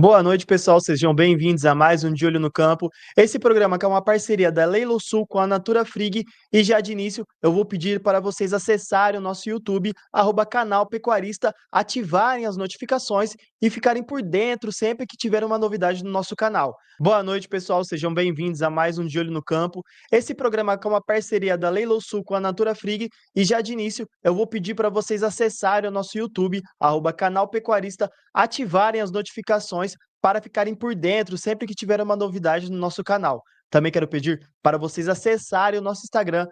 Boa noite, pessoal. Sejam bem-vindos a mais um De Olho no Campo. Esse programa que é uma parceria da Leilo Sul com a Natura Frig. E já de início, eu vou pedir para vocês acessarem o nosso YouTube, @canal Pecuarista, ativarem as notificações e ficarem por dentro sempre que tiver uma novidade no nosso canal. Boa noite, pessoal. Sejam bem-vindos a mais um De Olho no Campo. Esse programa que é uma parceria da Leilo Sul com a Natura Frig. E já de início, eu vou pedir para vocês acessarem o nosso YouTube, @canal Pecuarista, ativarem as notificações para ficarem por dentro sempre que tiver uma novidade no nosso canal. Também quero pedir para vocês acessarem o nosso Instagram,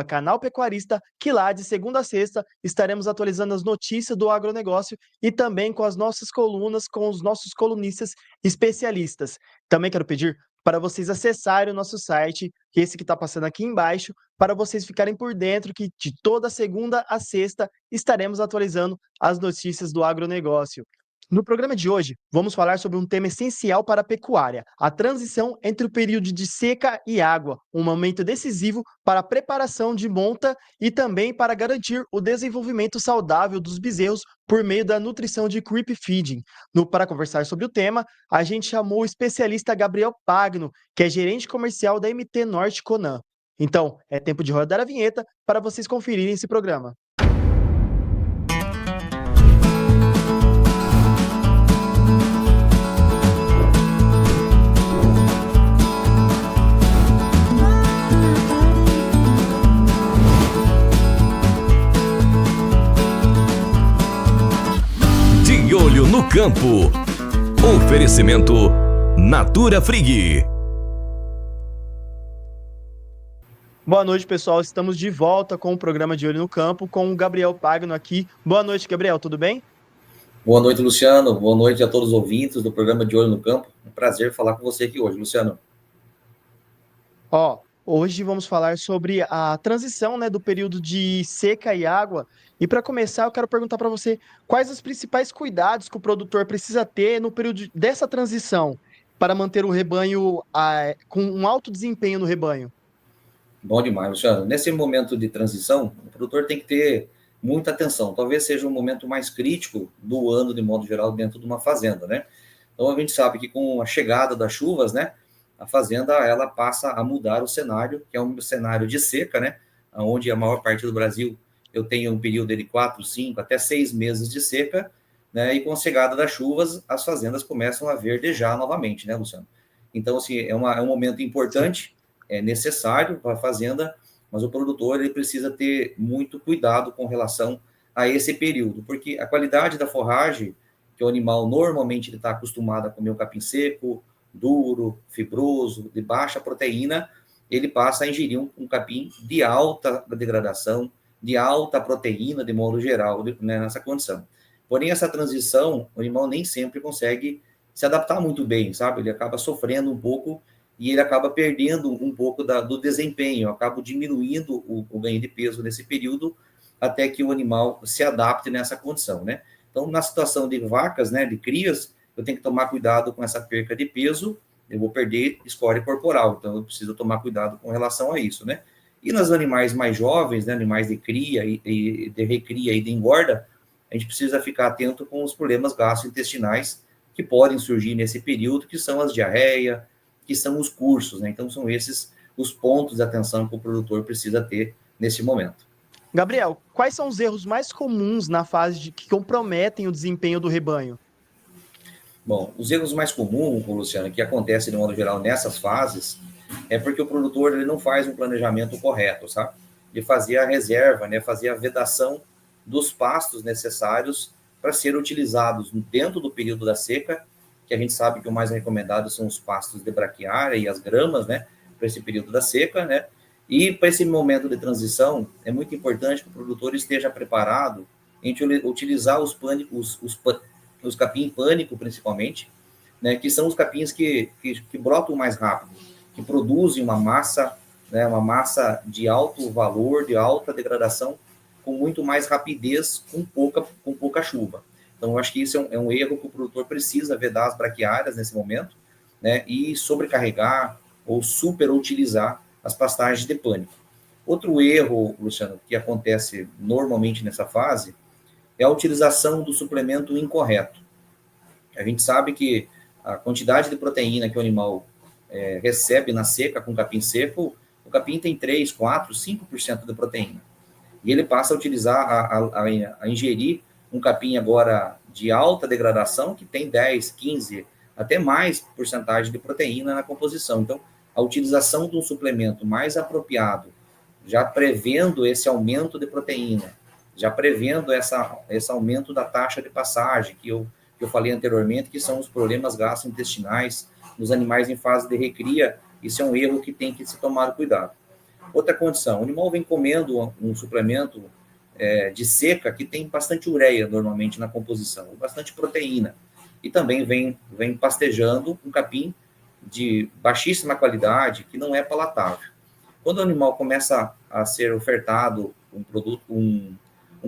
@canal Pecuarista, que lá de segunda a sexta estaremos atualizando as notícias do agronegócio e também com as nossas colunas, com os nossos colunistas especialistas. Também quero pedir para vocês acessarem o nosso site, que esse que está passando aqui embaixo, para vocês ficarem por dentro que de toda segunda a sexta estaremos atualizando as notícias do agronegócio. No programa de hoje, vamos falar sobre um tema essencial para a pecuária: a transição entre o período de seca e água, um momento decisivo para a preparação de monta e também para garantir o desenvolvimento saudável dos bezerros por meio da nutrição de creep feeding. Para conversar sobre o tema, a gente chamou o especialista Gabriel Pagno, que é gerente comercial da MT Norte Conan. Então, é tempo de rodar a vinheta para vocês conferirem esse programa. De Olho no Campo. Oferecimento Natura Frig. Boa noite, pessoal. Estamos de volta com o programa De Olho no Campo, com o Gabriel Pagno aqui. Boa noite, Gabriel. Tudo bem? Boa noite, Luciano. Boa noite a todos os ouvintes do programa De Olho no Campo. Um prazer falar com você aqui hoje, Luciano. Hoje vamos falar sobre a transição, né, do período de seca e água. E para começar, eu quero perguntar para você quais os principais cuidados que o produtor precisa ter no período dessa transição para manter o rebanho com um alto desempenho no rebanho. Bom demais, Luciano. Nesse momento de transição, o produtor tem que ter muita atenção. Talvez seja o momento mais crítico do ano, de modo geral, dentro de uma fazenda, né? Então, a gente sabe que com a chegada das chuvas, né, a fazenda, ela passa a mudar o cenário, que é um cenário de seca, né, onde a maior parte do Brasil eu tenho um período de 4, 5, até 6 meses de seca, né, e com a chegada das chuvas, as fazendas começam a verdejar novamente, né, Luciano? Então, assim, é um momento importante, é necessário para a fazenda, mas o produtor ele precisa ter muito cuidado com relação a esse período, porque a qualidade da forragem, que o animal normalmente está acostumado a comer um capim seco, duro, fibroso, de baixa proteína, ele passa a ingerir um capim de alta degradação, de alta proteína, de modo geral, né, nessa condição. Porém, essa transição, o animal nem sempre consegue se adaptar muito bem, sabe? Ele acaba sofrendo um pouco e ele acaba perdendo um pouco do desempenho, acaba diminuindo o ganho de peso nesse período até que o animal se adapte nessa condição, né? Então, na situação de vacas, né, de crias, eu tenho que tomar cuidado com essa perca de peso, eu vou perder escória corporal, então eu preciso tomar cuidado com relação a isso, né? E nos animais mais jovens, né, animais de cria e de recria e de engorda, a gente precisa ficar atento com os problemas gastrointestinais que podem surgir nesse período, que são as diarreia, que são os cursos, né? Então são esses os pontos de atenção que o produtor precisa ter nesse momento. Gabriel, quais são os erros mais comuns na fase que comprometem o desempenho do rebanho? Bom, os erros mais comuns, Luciano, que acontecem de modo geral nessas fases, é porque o produtor ele não faz um planejamento correto, sabe? De fazer a reserva, né? Fazer a vedação dos pastos necessários para serem utilizados dentro do período da seca, que a gente sabe que o mais recomendado são os pastos de braquiária e as gramas, né? Para esse período da seca, né? E para esse momento de transição, é muito importante que o produtor esteja preparado em utilizar os capim pânico, principalmente, né, que são os capins que brotam mais rápido, que produzem uma massa, né, uma massa de alto valor, de alta degradação, com muito mais rapidez, com pouca chuva. Então, eu acho que isso é um erro que o produtor precisa vedar as braquiárias nesse momento, né, e sobrecarregar ou superutilizar as pastagens de pânico. Outro erro, Luciano, que acontece normalmente nessa fase, é a utilização do suplemento incorreto. A gente sabe que a quantidade de proteína que o animal recebe na seca com capim seco, o capim tem 3, 4, 5% de proteína. E ele passa a utilizar, a ingerir um capim agora de alta degradação, que tem 10, 15, até mais porcentagem de proteína na composição. Então, a utilização de um suplemento mais apropriado, já prevendo esse aumento de proteína, já prevendo esse aumento da taxa de passagem, que eu falei anteriormente, que são os problemas gastrointestinais nos animais em fase de recria, isso é um erro que tem que se tomar cuidado. Outra condição, o animal vem comendo um suplemento de seca que tem bastante ureia, normalmente, na composição, bastante proteína, e também vem pastejando um capim de baixíssima qualidade, que não é palatável. Quando o animal começa a ser ofertado um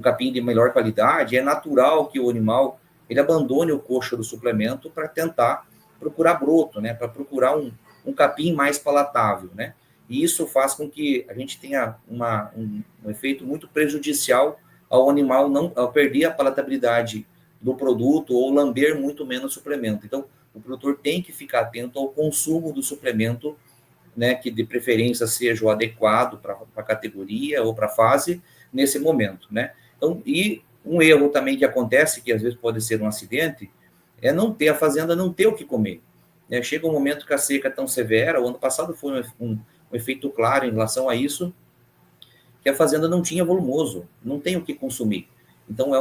capim de melhor qualidade, é natural que o animal ele abandone o coxo do suplemento para tentar procurar broto, né, para procurar um capim mais palatável, né? E isso faz com que a gente tenha um efeito muito prejudicial ao animal ao perder a palatabilidade do produto ou lamber muito menos suplemento. Então, o produtor tem que ficar atento ao consumo do suplemento, né, que de preferência seja o adequado para a categoria ou para a fase nesse momento, né? Então, e um erro também que acontece, que às vezes pode ser um acidente, é a fazenda não ter o que comer. Né? Chega um momento que a seca é tão severa, o ano passado foi um efeito claro em relação a isso, que a fazenda não tinha volumoso, não tem o que consumir. Então,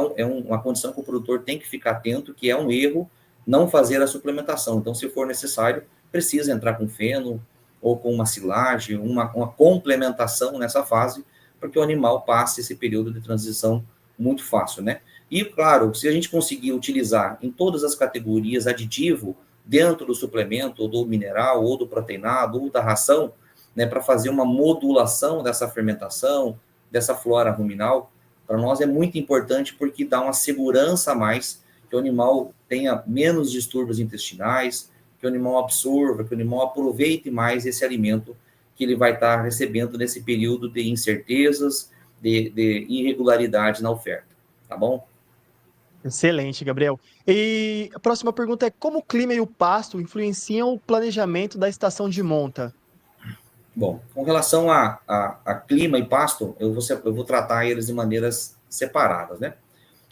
uma condição que o produtor tem que ficar atento, que é um erro não fazer a suplementação. Então, se for necessário, precisa entrar com feno ou com uma silagem, uma complementação nessa fase, para que o animal passe esse período de transição muito fácil, né? E, claro, se a gente conseguir utilizar em todas as categorias aditivo, dentro do suplemento, ou do mineral, ou do proteinado, ou da ração, né, para fazer uma modulação dessa fermentação, dessa flora ruminal, para nós é muito importante porque dá uma segurança a mais, que o animal tenha menos distúrbios intestinais, que o animal absorva, que o animal aproveite mais esse alimento que ele vai estar recebendo nesse período de incertezas, de irregularidade na oferta, tá bom? Excelente, Gabriel. E a próxima pergunta é: como o clima e o pasto influenciam o planejamento da estação de monta? Bom, com relação a clima e pasto, eu vou tratar eles de maneiras separadas, né?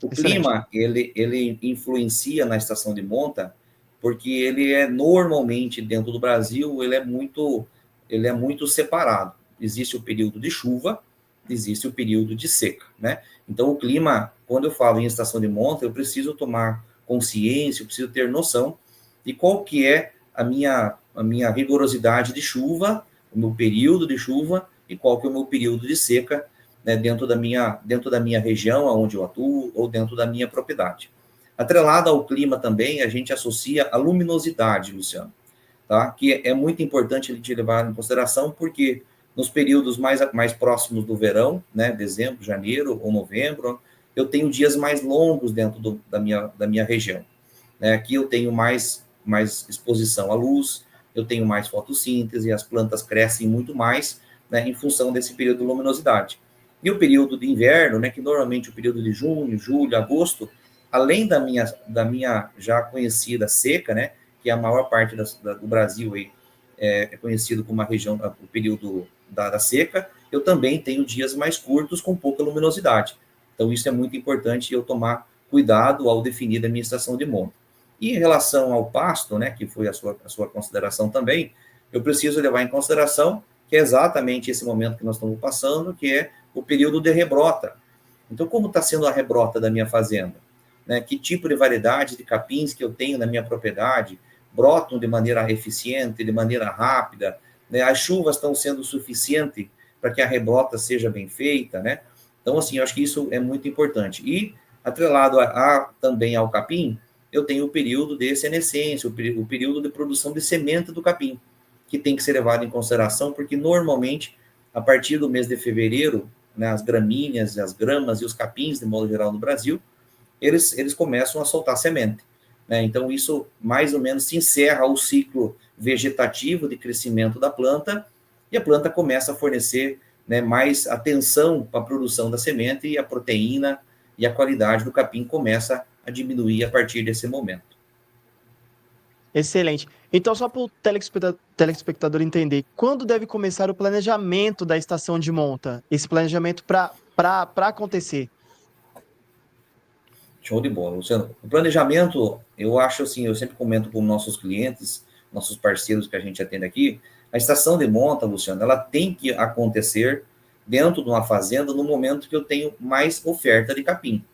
O Excelente. clima, ele influencia na estação de monta, porque ele é normalmente, dentro do Brasil, ele é muito separado. Existe o período de chuva, existe o período de seca, né? Então, o clima, quando eu falo em estação de monta, eu preciso tomar consciência, eu preciso ter noção de qual que é a minha rigorosidade de chuva, o meu período de chuva e qual que é o meu período de seca, né, dentro da minha região, onde eu atuo, ou dentro da minha propriedade. Atrelado ao clima também, a gente associa a luminosidade, Luciano, tá? Que é muito importante a gente levar em consideração, porque nos períodos mais próximos do verão, né, dezembro, janeiro ou novembro, eu tenho dias mais longos dentro da minha região. Né? Aqui eu tenho mais exposição à luz, eu tenho mais fotossíntese, as plantas crescem muito mais, né, em função desse período de luminosidade. E o período de inverno, né, que normalmente é o período de junho, julho, agosto, além da minha já conhecida seca, né, que a maior parte do Brasil aí, é conhecido como a região, o período da seca, eu também tenho dias mais curtos com pouca luminosidade. Então, isso é muito importante eu tomar cuidado ao definir a minha estação de monta. E em relação ao pasto, né, que foi a sua consideração também, eu preciso levar em consideração que é exatamente esse momento que nós estamos passando, que é o período de rebrota. Então, como está sendo a rebrota da minha fazenda? Né, que tipo de variedade de capins que eu tenho na minha propriedade brotam de maneira eficiente, de maneira rápida, né? As chuvas estão sendo suficientes para que a rebrota seja bem feita, né? Então, assim, eu acho que isso é muito importante. E, atrelado também ao capim, eu tenho o período de senescência, o período de produção de semente do capim, que tem que ser levado em consideração, porque normalmente, a partir do mês de fevereiro, né, as gramíneas, as gramas e os capins, de modo geral, no Brasil, eles começam a soltar semente. Né? Então, isso mais ou menos se encerra o ciclo vegetativo de crescimento da planta, e a planta começa a fornecer, né, mais atenção para a produção da semente, e a proteína e a qualidade do capim começa a diminuir a partir desse momento. Excelente. Então, só para o telespectador entender, quando deve começar o planejamento da estação de monta? Esse planejamento para acontecer? Show de bola, Luciano. O planejamento, eu acho assim, eu sempre comento com nossos clientes, nossos parceiros que a gente atende aqui, a estação de monta, Luciano, ela tem que acontecer dentro de uma fazenda no momento que eu tenho mais oferta de capim.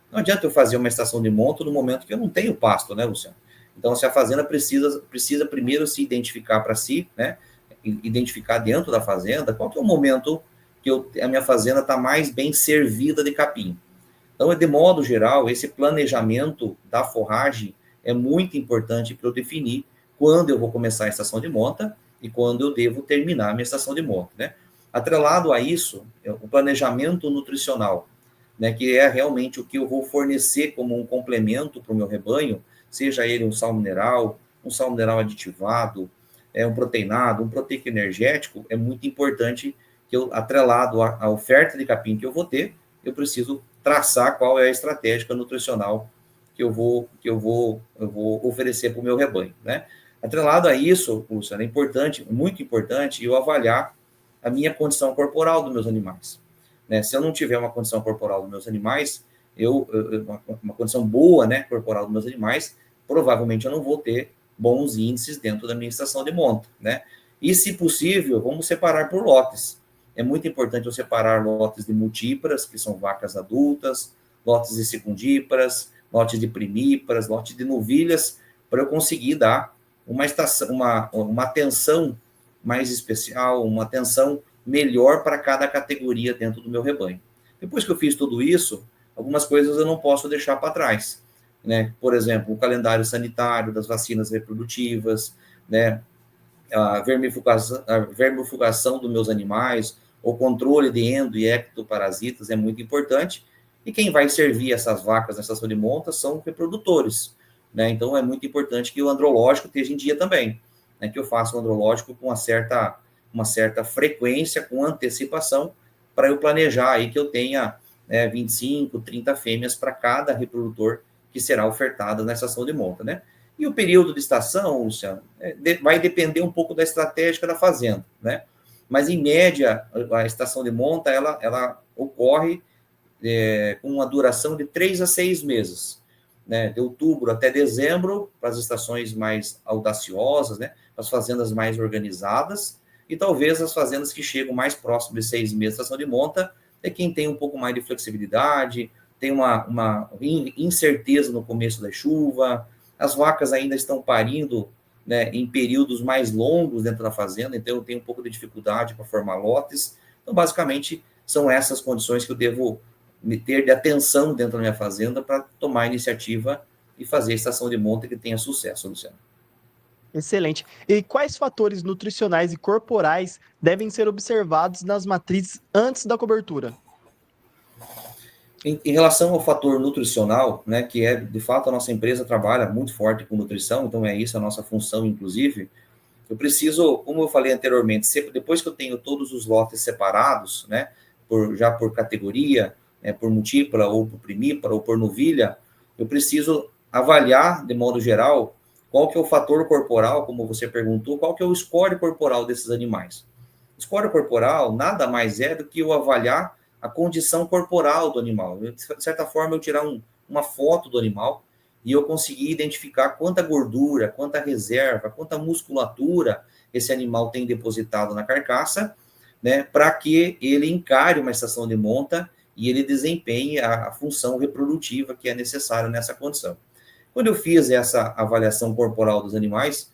Não adianta eu fazer uma estação de monta no momento que eu não tenho pasto, né, Luciano? Então, se a fazenda precisa primeiro se identificar para si, né? Identificar dentro da fazenda qual que é o momento que a minha fazenda está mais bem servida de capim. Então, de modo geral, esse planejamento da forragem é muito importante para eu definir quando eu vou começar a estação de monta e quando eu devo terminar a minha estação de monta, né? Atrelado a isso, o planejamento nutricional, né, que é realmente o que eu vou fornecer como um complemento para o meu rebanho, seja ele um sal mineral aditivado, um proteinado, um proteico energético, é muito importante que eu, atrelado à oferta de capim que eu vou ter, eu preciso traçar qual é a estratégia nutricional que eu vou oferecer para o meu rebanho, né? Atrelado a isso, Luciano, é importante, muito importante, eu avaliar a minha condição corporal dos meus animais, né? Se eu não tiver uma condição corporal dos meus animais, uma condição boa, né, corporal dos meus animais, provavelmente eu não vou ter bons índices dentro da minha estação de monta, né? E, se possível, vamos separar por lotes. É muito importante eu separar lotes de multíparas, que são vacas adultas, lotes de secundíparas, lotes de primíparas, lotes de novilhas, para eu conseguir dar uma atenção mais especial, uma atenção melhor para cada categoria dentro do meu rebanho. Depois que eu fiz tudo isso, algumas coisas eu não posso deixar para trás, né? Por exemplo, o calendário sanitário das vacinas reprodutivas, né? A vermifugação dos meus animais, o controle de endo e ectoparasitas é muito importante, e quem vai servir essas vacas na estação de monta são reprodutores, né? Então é muito importante que o andrológico esteja em dia também, né? Que eu faça o andrológico com uma certa frequência, com antecipação, para eu planejar aí que eu tenha 25, 30 fêmeas para cada reprodutor que será ofertada na estação de monta, né? E o período de estação, Luciano, vai depender um pouco da estratégia da fazenda, né? Mas, em média, a estação de monta, ela ocorre com uma duração de 3 a 6 meses, né? De outubro até dezembro, para as estações mais audaciosas, né? As fazendas mais organizadas, e talvez as fazendas que chegam mais próximo de 6 meses de estação de monta é quem tem um pouco mais de flexibilidade, tem uma incerteza no começo da chuva, as vacas ainda estão parindo, né, em períodos mais longos dentro da fazenda, então eu tenho um pouco de dificuldade para formar lotes. Então, basicamente, são essas condições que eu devo me ter de atenção dentro da minha fazenda para tomar a iniciativa e fazer a estação de monta que tenha sucesso, Luciano. Excelente. E quais fatores nutricionais e corporais devem ser observados nas matrizes antes da cobertura? Em relação ao fator nutricional, né, que é, de fato, a nossa empresa trabalha muito forte com nutrição, então é isso a nossa função, inclusive, eu preciso, como eu falei anteriormente, depois que eu tenho todos os lotes separados, né, já por categoria, né, por multípla, ou por primípara, ou por novilha, eu preciso avaliar, de modo geral, qual que é o fator corporal, como você perguntou, qual que é o score corporal desses animais. O score corporal nada mais é do que eu avaliar a condição corporal do animal. De certa forma, eu tirar uma foto do animal e eu conseguir identificar quanta gordura, quanta reserva, quanta musculatura esse animal tem depositado na carcaça, né, para que ele encare uma estação de monta e ele desempenhe a função reprodutiva que é necessária nessa condição. Quando eu fiz essa avaliação corporal dos animais,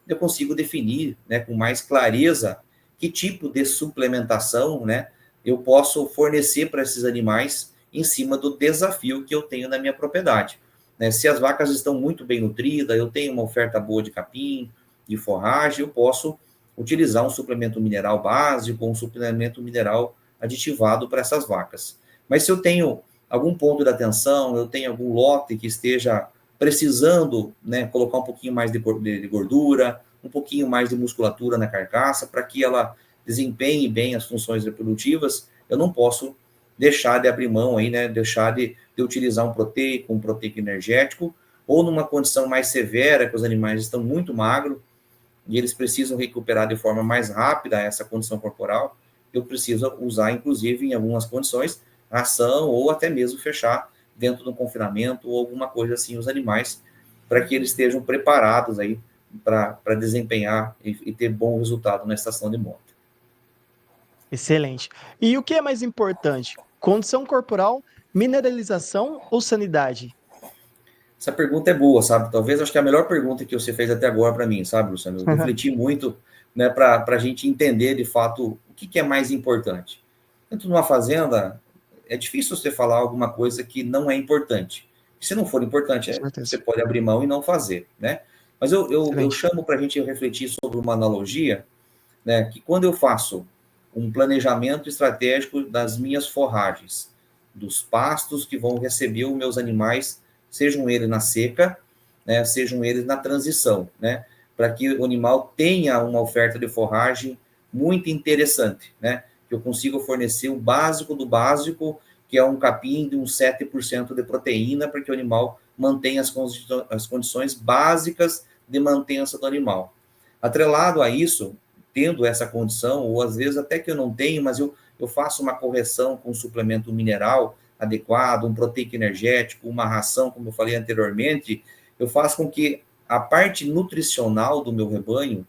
eu consigo definir, né, com mais clareza que tipo de suplementação, né, eu posso fornecer para esses animais em cima do desafio que eu tenho na minha propriedade, né? Se as vacas estão muito bem nutridas, eu tenho uma oferta boa de capim, de forragem, eu posso utilizar um suplemento mineral básico, um suplemento mineral aditivado para essas vacas. Mas se eu tenho algum ponto de atenção, eu tenho algum lote que esteja precisando, né, colocar um pouquinho mais de gordura, um pouquinho mais de musculatura na carcaça, para que ela desempenhe bem as funções reprodutivas, eu não posso deixar de abrir mão aí, né, deixar de utilizar um proteico energético, ou numa condição mais severa, que os animais estão muito magros, e eles precisam recuperar de forma mais rápida essa condição corporal, eu preciso usar, inclusive, em algumas condições, ração, ou até mesmo fechar dentro de um confinamento, ou alguma coisa assim, os animais, para que eles estejam preparados aí para desempenhar e ter bom resultado na estação de monta. Excelente. E o que é mais importante? Condição corporal, mineralização ou sanidade? Essa pergunta é boa, sabe? Talvez, acho que é a melhor pergunta que você fez até agora para mim, sabe, Luciano? Eu refleti muito, né, para a gente entender, de fato, o que é mais importante. Dentro de uma fazenda, é difícil você falar alguma coisa que não é importante. Se não for importante, Com certeza. você pode abrir mão e não fazer, né? Mas eu Excelente. chamo para a gente refletir sobre uma analogia, né, que quando eu faço um planejamento estratégico das minhas forragens, dos pastos que vão receber os meus animais, sejam eles na seca, né, sejam eles na transição, né, para que o animal tenha uma oferta de forragem muito interessante, né, que eu consiga fornecer o básico do básico, que é um capim de uns 7% de proteína, para que o animal mantenha as condições básicas de mantença do animal. Atrelado a isso, tendo essa condição, ou às vezes até que eu não tenho, mas eu faço uma correção com um suplemento mineral adequado, um proteico energético, uma ração, como eu falei anteriormente, eu faço com que a parte nutricional do meu rebanho,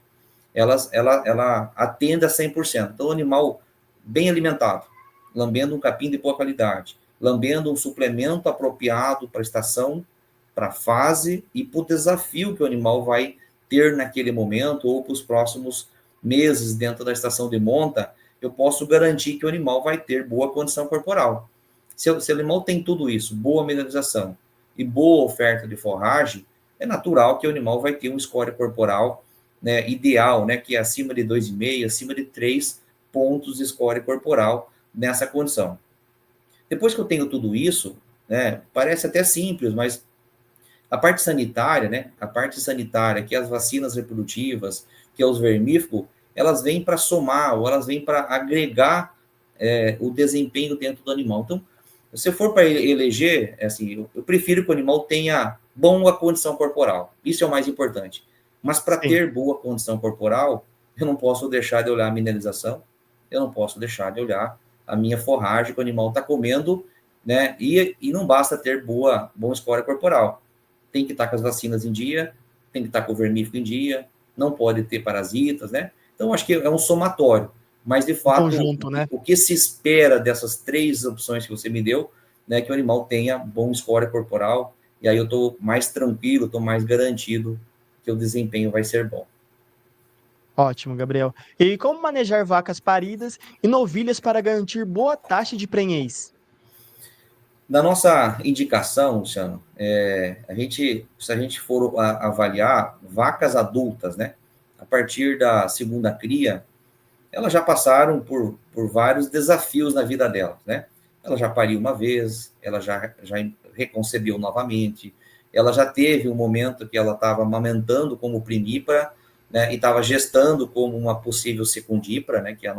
ela atenda 100%. Então, o animal bem alimentado, lambendo um capim de boa qualidade, lambendo um suplemento apropriado para a estação, para a fase e para o desafio que o animal vai ter naquele momento ou para os próximos meses dentro da estação de monta, eu posso garantir que o animal vai ter boa condição corporal. Se o animal tem tudo isso, boa mineralização e boa oferta de forragem, é natural que o animal vai ter um score corporal, né, ideal, né, que é acima de 2,5, acima de 3 pontos de score corporal nessa condição. Depois que eu tenho tudo isso, né, parece até simples, mas a parte sanitária, né, a parte sanitária, que é as vacinas reprodutivas, que é os vermífugos, elas vêm para somar, ou elas vêm para agregar o desempenho dentro do animal. Então, se for para eleger, assim, eu prefiro que o animal tenha boa condição corporal. Isso é o mais importante. Mas para Sim. ter boa condição corporal, eu não posso deixar de olhar a mineralização, eu não posso deixar de olhar a minha forragem que o animal está comendo, né? E não basta ter bom score corporal. Tem que estar com as vacinas em dia, tem que estar com o vermífugo em dia, não pode ter parasitas, né? Então, acho que é um somatório. Mas, de Um fato, conjunto, né? o que se espera dessas 3 opções que você me deu, né, que o animal tenha bom score corporal, e aí eu estou mais tranquilo, estou mais garantido que o desempenho vai ser bom. Ótimo, Gabriel. E como manejar vacas paridas e novilhas para garantir boa taxa de prenhez? Na nossa indicação, Luciano, se a gente for avaliar vacas adultas, né, a partir da segunda cria, elas já passaram por vários desafios na vida delas, né? Ela já pariu uma vez, ela já reconcebeu novamente, ela já teve um momento que ela estava amamentando como primípara, né, e estava gestando como uma possível secundípara, né, que é a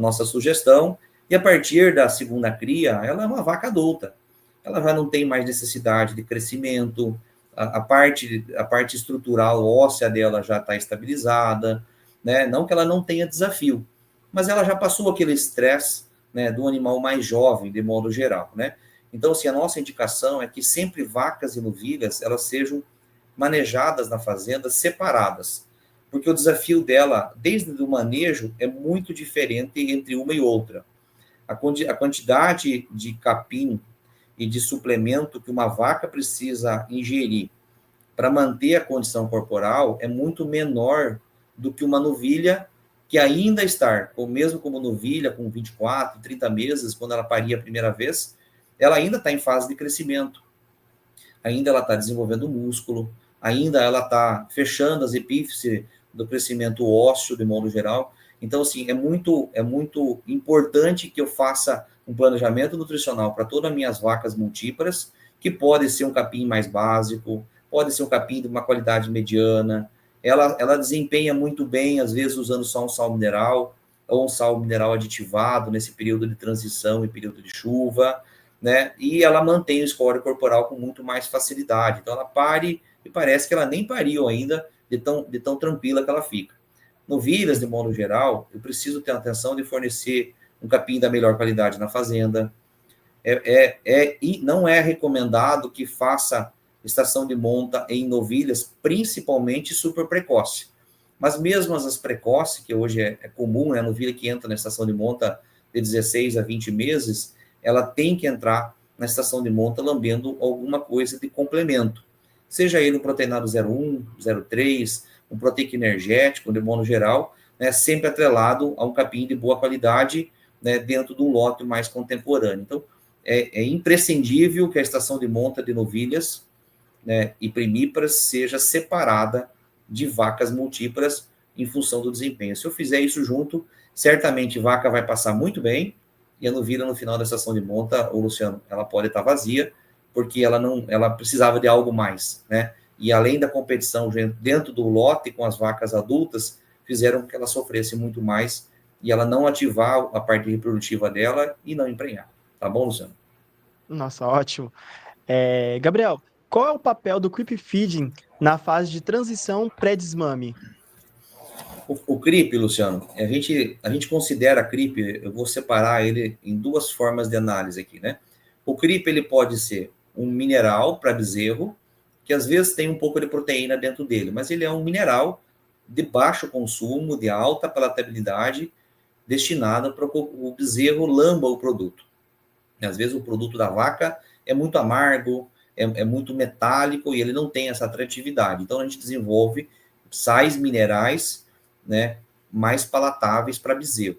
nossa sugestão, e a partir da segunda cria, ela é uma vaca adulta. Ela já não tem mais necessidade de crescimento, a parte estrutural óssea dela já está estabilizada, né? Não que ela não tenha desafio, mas ela já passou aquele estresse, né, do animal mais jovem, de modo geral, né? Então, assim, a nossa indicação é que sempre vacas e novilhas, elas sejam manejadas na fazenda separadas, porque o desafio dela, desde o manejo, é muito diferente entre uma e outra. A quantidade de capim e de suplemento que uma vaca precisa ingerir para manter a condição corporal é muito menor do que uma novilha que ainda está, ou mesmo como novilha, com 24, 30 meses, quando ela paria a primeira vez, ela ainda está em fase de crescimento, ainda ela está desenvolvendo músculo, ainda ela está fechando as epífises do crescimento ósseo, de modo geral. Então, assim, é muito importante que eu faça um planejamento nutricional para todas as minhas vacas multíparas, que pode ser um capim mais básico, pode ser um capim de uma qualidade mediana, ela desempenha muito bem, às vezes usando só um sal mineral, ou um sal mineral aditivado nesse período de transição e período de chuva, né? E ela mantém o score corporal com muito mais facilidade. Então, ela pare e parece que ela nem pariu ainda de tão tranquila que ela fica. Novilhas, de modo geral, eu preciso ter a atenção de fornecer um capim da melhor qualidade na fazenda. E não é recomendado que faça estação de monta em novilhas, principalmente super precoce. Mas mesmo as precoces, que hoje é comum, né, a novilha que entra na estação de monta de 16 a 20 meses, ela tem que entrar na estação de monta lambendo alguma coisa de complemento. Seja ele um proteinado 0,1, 0,3, um proteico energético, de modo geral, né, sempre atrelado a um capim de boa qualidade, né, dentro de um lote mais contemporâneo. Então, é imprescindível que a estação de monta de novilhas, né, e primíparas seja separada de vacas multíparas em função do desempenho. Se eu fizer isso junto, certamente vaca vai passar muito bem e a novilha no final da estação de monta, ô Luciano, ela pode estar vazia, porque ela precisava de algo mais, né? E além da competição dentro do lote com as vacas adultas, fizeram com que ela sofresse muito mais e ela não ativar a parte reprodutiva dela e não emprenhar. Tá bom, Luciano? Nossa, ótimo. Gabriel, qual é o papel do creep feeding na fase de transição pré-desmame? O CRIP, Luciano, a gente considera CRIP, eu vou separar ele em duas formas de análise aqui, né? O CRIP, ele pode ser um mineral para bezerro, que às vezes tem um pouco de proteína dentro dele, mas ele é um mineral de baixo consumo, de alta palatabilidade, destinado para que o bezerro lamba o produto. Às vezes o produto da vaca é muito amargo, é muito metálico e ele não tem essa atratividade. Então a gente desenvolve sais minerais, né, mais palatáveis para bezerro.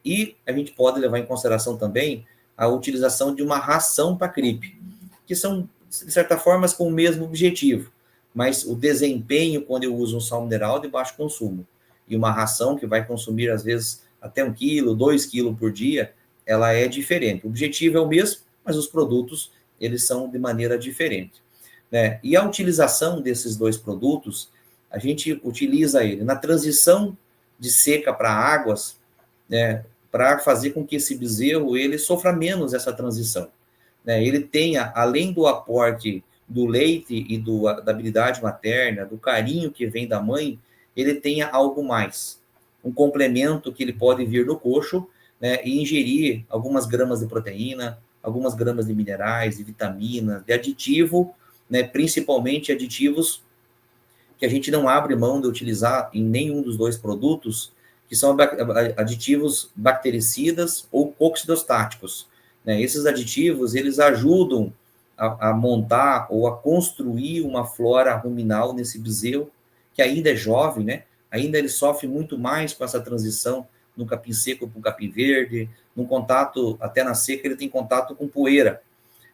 E a gente pode levar em consideração também a utilização de uma ração para CRIP, que são, de certa forma, com o mesmo objetivo, mas o desempenho quando eu uso um sal mineral de baixo consumo e uma ração que vai consumir, às vezes, até 1 quilo, 2 quilos por dia, ela é diferente. O objetivo é o mesmo, mas os produtos, eles são de maneira diferente, né? E a utilização desses dois produtos, a gente utiliza ele na transição de seca para águas, né, para fazer com que esse bezerro ele sofra menos essa transição, né? Ele tenha, além do aporte do leite e da habilidade materna, do carinho que vem da mãe, ele tenha algo mais, um complemento que ele pode vir do coxo, né, e ingerir algumas gramas de proteína, algumas gramas de minerais, de vitaminas, de aditivo, né, principalmente aditivos que a gente não abre mão de utilizar em nenhum dos dois produtos, que são aditivos bactericidas ou coccidostáticos, né? Esses aditivos, eles ajudam a montar ou a construir uma flora ruminal nesse bezerro, que ainda é jovem, né? Ainda ele sofre muito mais com essa transição no capim seco para o capim verde, no contato, até na seca, ele tem contato com poeira,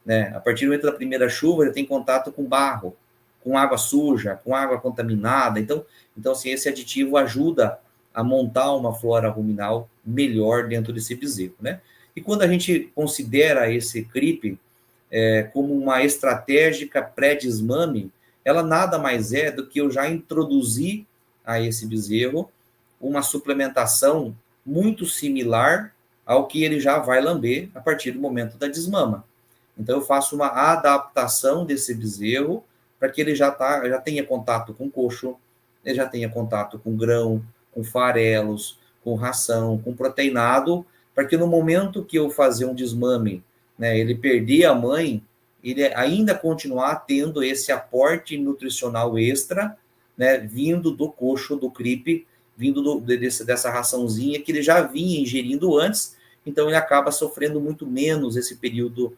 né? A partir do momento da primeira chuva, ele tem contato com barro, com água suja, com água contaminada. Então assim, esse aditivo ajuda a montar uma flora ruminal melhor dentro desse bezerro, né? E quando a gente considera esse CRIP como uma estratégica pré-desmame, ela nada mais é do que eu já introduzir a esse bezerro uma suplementação muito similar ao que ele já vai lamber a partir do momento da desmama. Então, eu faço uma adaptação desse bezerro para que ele já tenha contato com coxo, ele já tenha contato com grão, com farelos, com ração, com proteinado, para que no momento que eu fazer um desmame, né, ele perder a mãe, ele ainda continuar tendo esse aporte nutricional extra, né, vindo do coxo, do CRIP, vindo dessa raçãozinha que ele já vinha ingerindo antes, então ele acaba sofrendo muito menos esse período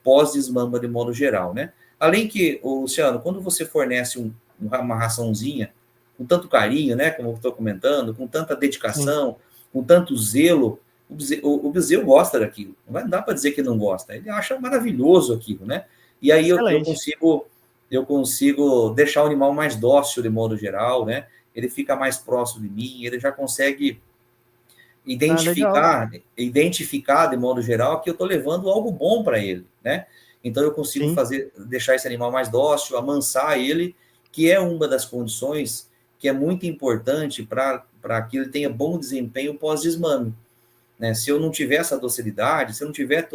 pós-desmama de modo geral, né? Além que, Luciano, quando você fornece uma raçãozinha com tanto carinho, né, como eu estou comentando, com tanta dedicação, sim, com tanto zelo, o bezerro gosta daquilo. Não dá para dizer que não gosta. Ele acha maravilhoso aquilo, né? E aí eu consigo deixar o animal mais dócil de modo geral, né? Ele fica mais próximo de mim, ele já consegue identificar de modo geral que eu estou levando algo bom para ele, né? Então eu consigo deixar esse animal mais dócil, amansar ele, que é uma das condições que é muito importante para que ele tenha bom desempenho pós-desmame. né? Se eu não tiver essa docilidade, se eu não tiver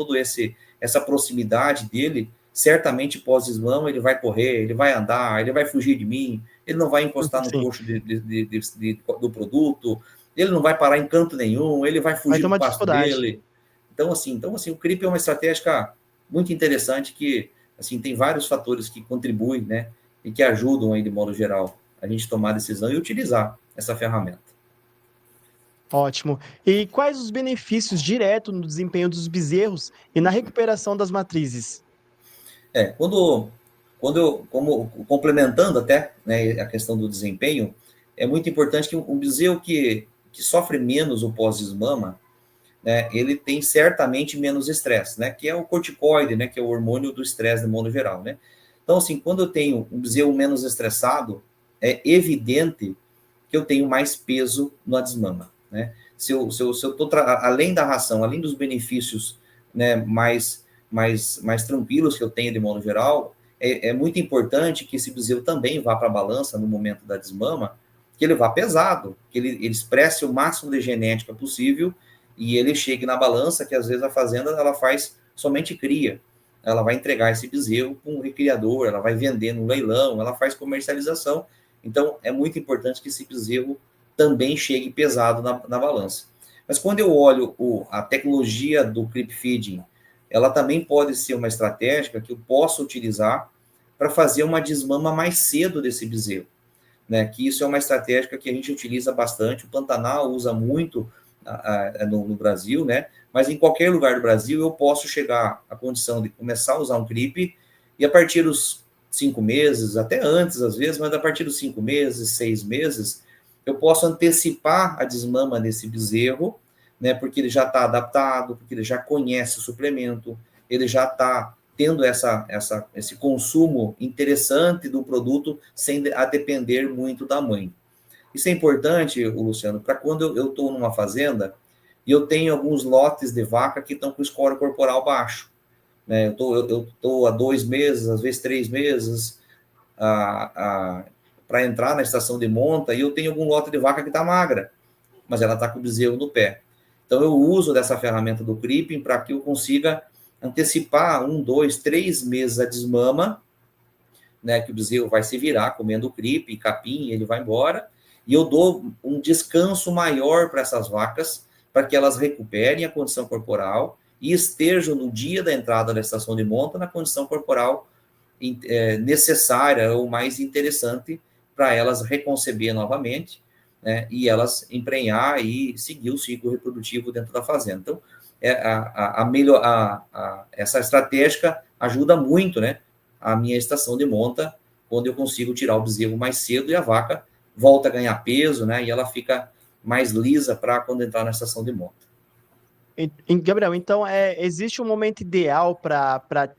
essa proximidade dele, certamente pós-desmama ele vai correr, ele vai andar, ele vai fugir de mim, ele não vai encostar no Sim. coxo do produto, ele não vai parar em canto nenhum, ele vai Vai fugir ter do uma pasto dificuldade. dele. Então, assim, o CRIP é uma estratégia muito interessante que, assim, tem vários fatores que contribuem, né, e que ajudam aí, de modo geral, a gente tomar a decisão e utilizar essa ferramenta. Ótimo. E quais os benefícios diretos no desempenho dos bezerros e na recuperação das matrizes? Como complementando até, né, a questão do desempenho, é muito importante que um bezerro que sofre menos o pós-desmama, né, ele tem certamente menos estresse, né, que é o corticoide, né, que é o hormônio do estresse de modo geral, né. Então, assim, quando eu tenho um bezerro menos estressado, é evidente que eu tenho mais peso na desmama, né. Se eu estou, além da ração, além dos benefícios, né, mais tranquilos que eu tenho de modo geral, é muito importante que esse bezerro também vá para a balança no momento da desmama, que ele vá pesado, que ele expresse o máximo de genética possível e ele chegue na balança, que às vezes a fazenda ela faz somente cria. Ela vai entregar esse bezerro para um recriador, ela vai vender no leilão, ela faz comercialização. Então, é muito importante que esse bezerro também chegue pesado na balança. Mas quando eu olho a tecnologia do creep feeding, ela também pode ser uma estratégia que eu posso utilizar para fazer uma desmama mais cedo desse bezerro, né? Que isso é uma estratégia que a gente utiliza bastante, o Pantanal usa muito no Brasil, né? Mas em qualquer lugar do Brasil eu posso chegar à condição de começar a usar um creep e a partir dos 5 meses, até antes às vezes, mas a partir dos 5 meses, 6 meses, eu posso antecipar a desmama desse bezerro, né? Porque ele já está adaptado, porque ele já conhece o suplemento, ele já está tendo esse consumo interessante do produto sem a depender muito da mãe. Isso é importante, Luciano, para quando eu estou numa fazenda e eu tenho alguns lotes de vaca que estão com score corporal baixo, né? Eu estou há 2 meses, às vezes 3 meses, para entrar na estação de monta e eu tenho algum lote de vaca que está magra, mas ela está com o bezerro no pé. Então, eu uso dessa ferramenta do creeping para que eu consiga antecipar 1, 2, 3 meses a desmama, né, que o bezerro vai se virar comendo creep, capim, ele vai embora, e eu dou um descanso maior para essas vacas, para que elas recuperem a condição corporal e estejam no dia da entrada da estação de monta na condição corporal necessária ou mais interessante para elas reconceber novamente, né, e elas emprenhar e seguir o ciclo reprodutivo dentro da fazenda. Então, essa estratégia ajuda muito, né, a minha estação de monta, quando eu consigo tirar o bezerro mais cedo e a vaca volta a ganhar peso, né, e ela fica mais lisa para quando entrar na estação de monta. Gabriel, então existe um momento ideal para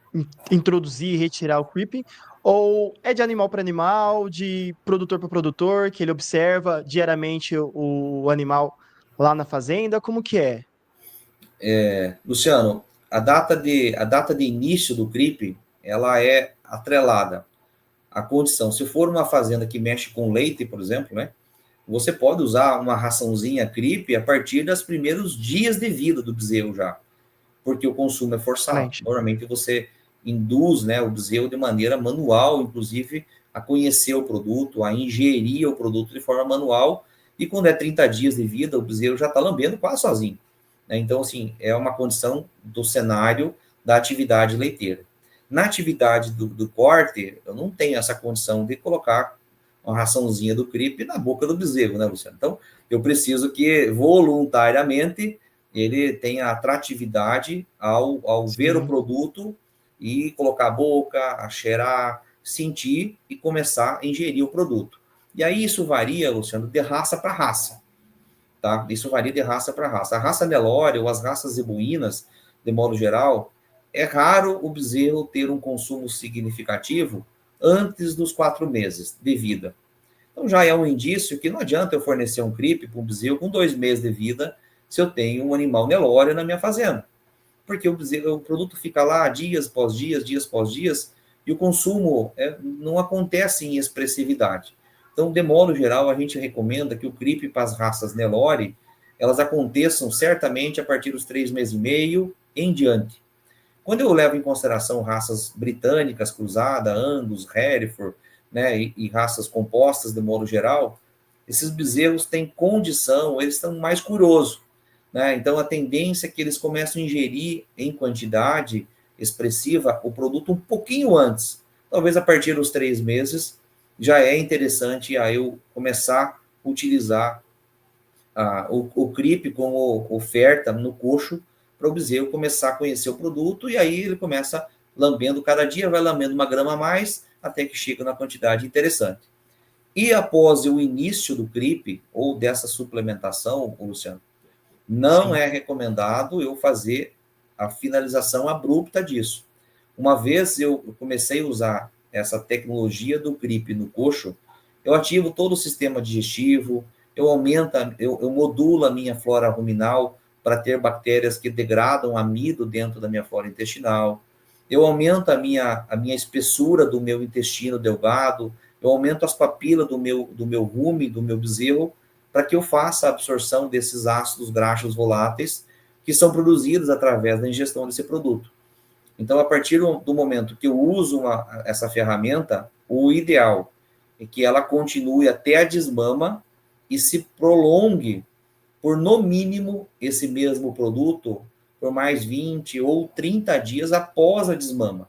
introduzir e retirar o creeping? Ou é de animal para animal, de produtor para produtor, que ele observa diariamente o animal lá na fazenda? Como que é? Luciano, a data de início do creeping, ela é atrelada à condição. Se for uma fazenda que mexe com leite, por exemplo, né, você pode usar uma raçãozinha creep a partir dos primeiros dias de vida do bezerro já, porque o consumo é forçado. Excelente. Normalmente você induz, né, o bezerro de maneira manual, inclusive a conhecer o produto, a ingerir o produto de forma manual, e quando é 30 dias de vida, o bezerro já está lambendo quase sozinho, né? Então, assim, é uma condição do cenário da atividade leiteira. Na atividade do corte, eu não tenho essa condição de colocar uma raçãozinha do creep na boca do bezerro, né, Luciano? Então, eu preciso que voluntariamente ele tenha atratividade ao ver o produto e colocar a boca, a cheirar, sentir e começar a ingerir o produto. E aí isso varia, Luciano, de raça para raça, tá? Isso varia de raça para raça. A raça Nelore ou as raças zebuínas, de modo geral, é raro o bezerro ter um consumo significativo antes dos 4 meses de vida. Então, já é um indício que não adianta eu fornecer um creep para um bezerro com 2 meses de vida se eu tenho um animal Nelore na minha fazenda. Porque o produto fica lá dias após dias, e o consumo não acontece em expressividade. Então, de modo geral, a gente recomenda que o creep para as raças Nelore elas aconteçam certamente a partir dos 3 meses e meio em diante. Quando eu levo em consideração raças britânicas, cruzada, Angus, Hereford, né, e raças compostas de modo geral, esses bezerros têm condição, eles estão mais curiosos, né? Então a tendência é que eles começam a ingerir em quantidade expressiva o produto um pouquinho antes. Talvez a partir dos 3 meses já é interessante a eu começar a utilizar o CRIP como oferta no coxo para o bezerro começar a conhecer o produto, e aí ele começa lambendo cada dia, vai lambendo 1 grama a mais, até que chega na quantidade interessante. E após o início do CRIP, ou dessa suplementação, Luciano, não é recomendado eu fazer a finalização abrupta disso. Uma vez eu comecei a usar essa tecnologia do CRIP no coxo, eu ativo todo o sistema digestivo, eu modulo a minha flora ruminal para ter bactérias que degradam amido dentro da minha flora intestinal, eu aumento a minha espessura do meu intestino delgado, eu aumento as papilas do meu rumen, do meu bezerro, para que eu faça a absorção desses ácidos graxos voláteis que são produzidos através da ingestão desse produto. Então, a partir do momento que eu uso essa ferramenta, o ideal é que ela continue até a desmama e se prolongue por, no mínimo, esse mesmo produto por mais 20 ou 30 dias após a desmama,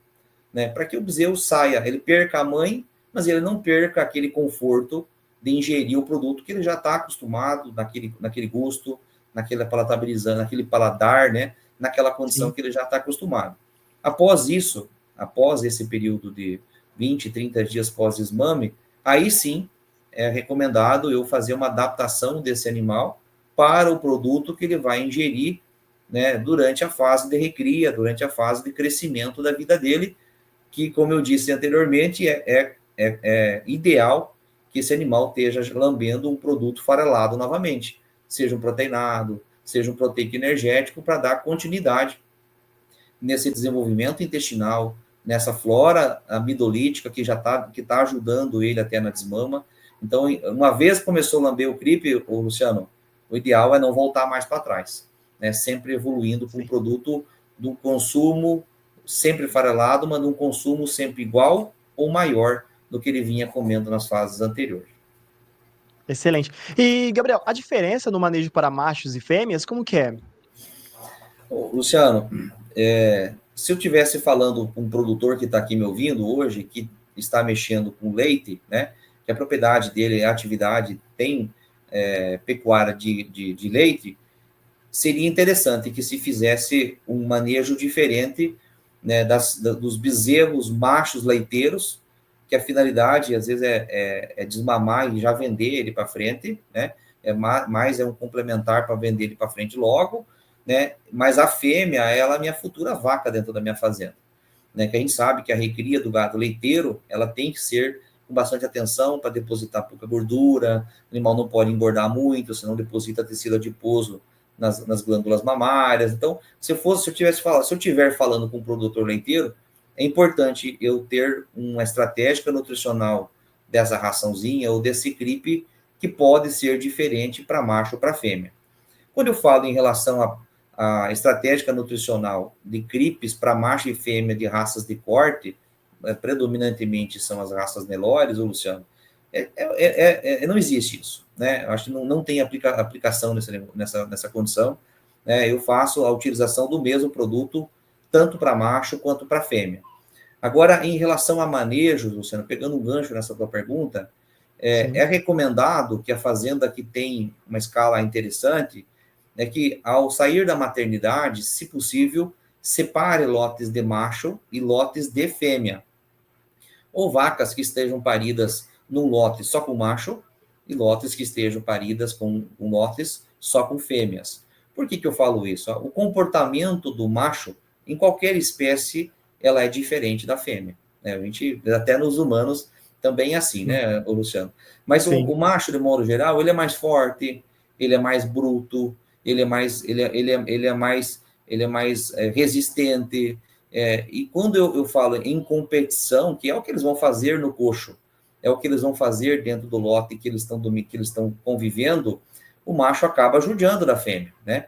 né? Para que o bezerro saia, ele perca a mãe, mas ele não perca aquele conforto de ingerir o produto que ele já está acostumado, naquele gosto, naquela palatabilizando, naquele paladar, né? Naquela condição que ele já está acostumado. Após isso, após esse período de 20, 30 dias pós-desmame, aí sim é recomendado eu fazer uma adaptação desse animal para o produto que ele vai ingerir, né, durante a fase de recria, durante a fase de crescimento da vida dele, que, como eu disse anteriormente, é ideal que esse animal esteja lambendo um produto farelado novamente, seja um proteinado, seja um proteico energético, para dar continuidade nesse desenvolvimento intestinal, nessa flora amidolítica que já está ajudando ele até na desmama. Então, uma vez começou a lamber o CRIP, Luciano, o ideal é não voltar mais para trás, né? Sempre evoluindo para um produto do consumo sempre farelado, mas de um consumo sempre igual ou maior do que ele vinha comendo nas fases anteriores. Excelente. E, Gabriel, a diferença no manejo para machos e fêmeas, como que é? Luciano, se eu estivesse falando com um produtor que está aqui me ouvindo hoje, que está mexendo com leite, né, que a propriedade dele, a atividade tem pecuária de leite, seria interessante que se fizesse um manejo diferente, né, dos bezerros machos leiteiros, que a finalidade, às vezes, é desmamar e já vender ele para frente, né? Mais um complementar para vender ele para frente logo, né? Mas a fêmea, ela é a minha futura vaca dentro da minha fazenda, né? Que a gente sabe que a recria do gado leiteiro, ela tem que ser com bastante atenção para depositar pouca gordura, o animal não pode engordar muito, senão deposita tecido adiposo nas glândulas mamárias. Então, se eu estiver falando com um produtor leiteiro, é importante eu ter uma estratégia nutricional dessa raçãozinha ou desse CRIP que pode ser diferente para macho ou para fêmea. Quando eu falo em relação à estratégia nutricional de CRIPs para macho e fêmea de raças de corte, predominantemente são as raças Nelores, Luciano, não existe isso, né? Eu acho que não tem aplicação nessa condição, né? Eu faço a utilização do mesmo produto tanto para macho quanto para fêmea. Agora, em relação a manejo, Luciano, pegando um gancho nessa tua pergunta, é recomendado que a fazenda que tem uma escala interessante, né, que ao sair da maternidade, se possível, separe lotes de macho e lotes de fêmea, ou vacas que estejam paridas num lote só com macho e lotes que estejam paridas com lotes só com fêmeas. Por que eu falo isso? O comportamento do macho, em qualquer espécie, ela é diferente da fêmea, né? A gente, até nos humanos, também é assim, né, Luciano? Mas o macho, de modo geral, ele é mais forte, ele é mais bruto, ele é mais resistente. E quando eu falo em competição, que é o que eles vão fazer no coxo, é o que eles vão fazer dentro do lote que eles estão convivendo, o macho acaba judiando da fêmea, né?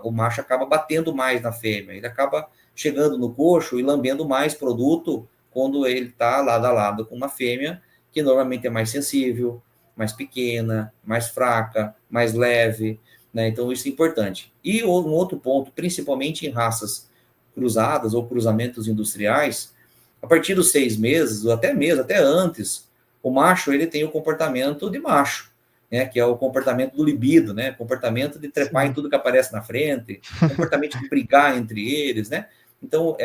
O macho acaba batendo mais na fêmea, ele acaba chegando no coxo e lambendo mais produto quando ele está lado a lado com uma fêmea que normalmente é mais sensível, mais pequena, mais fraca, mais leve, né? Então isso é importante. E um outro ponto, principalmente em raças cruzadas ou cruzamentos industriais, a partir dos 6 meses, ou até mesmo, até antes, o macho ele tem o comportamento de macho, né? Que é o comportamento do libido, né? Comportamento de trepar em Sim. tudo que aparece na frente, comportamento de brigar entre eles, né? Então,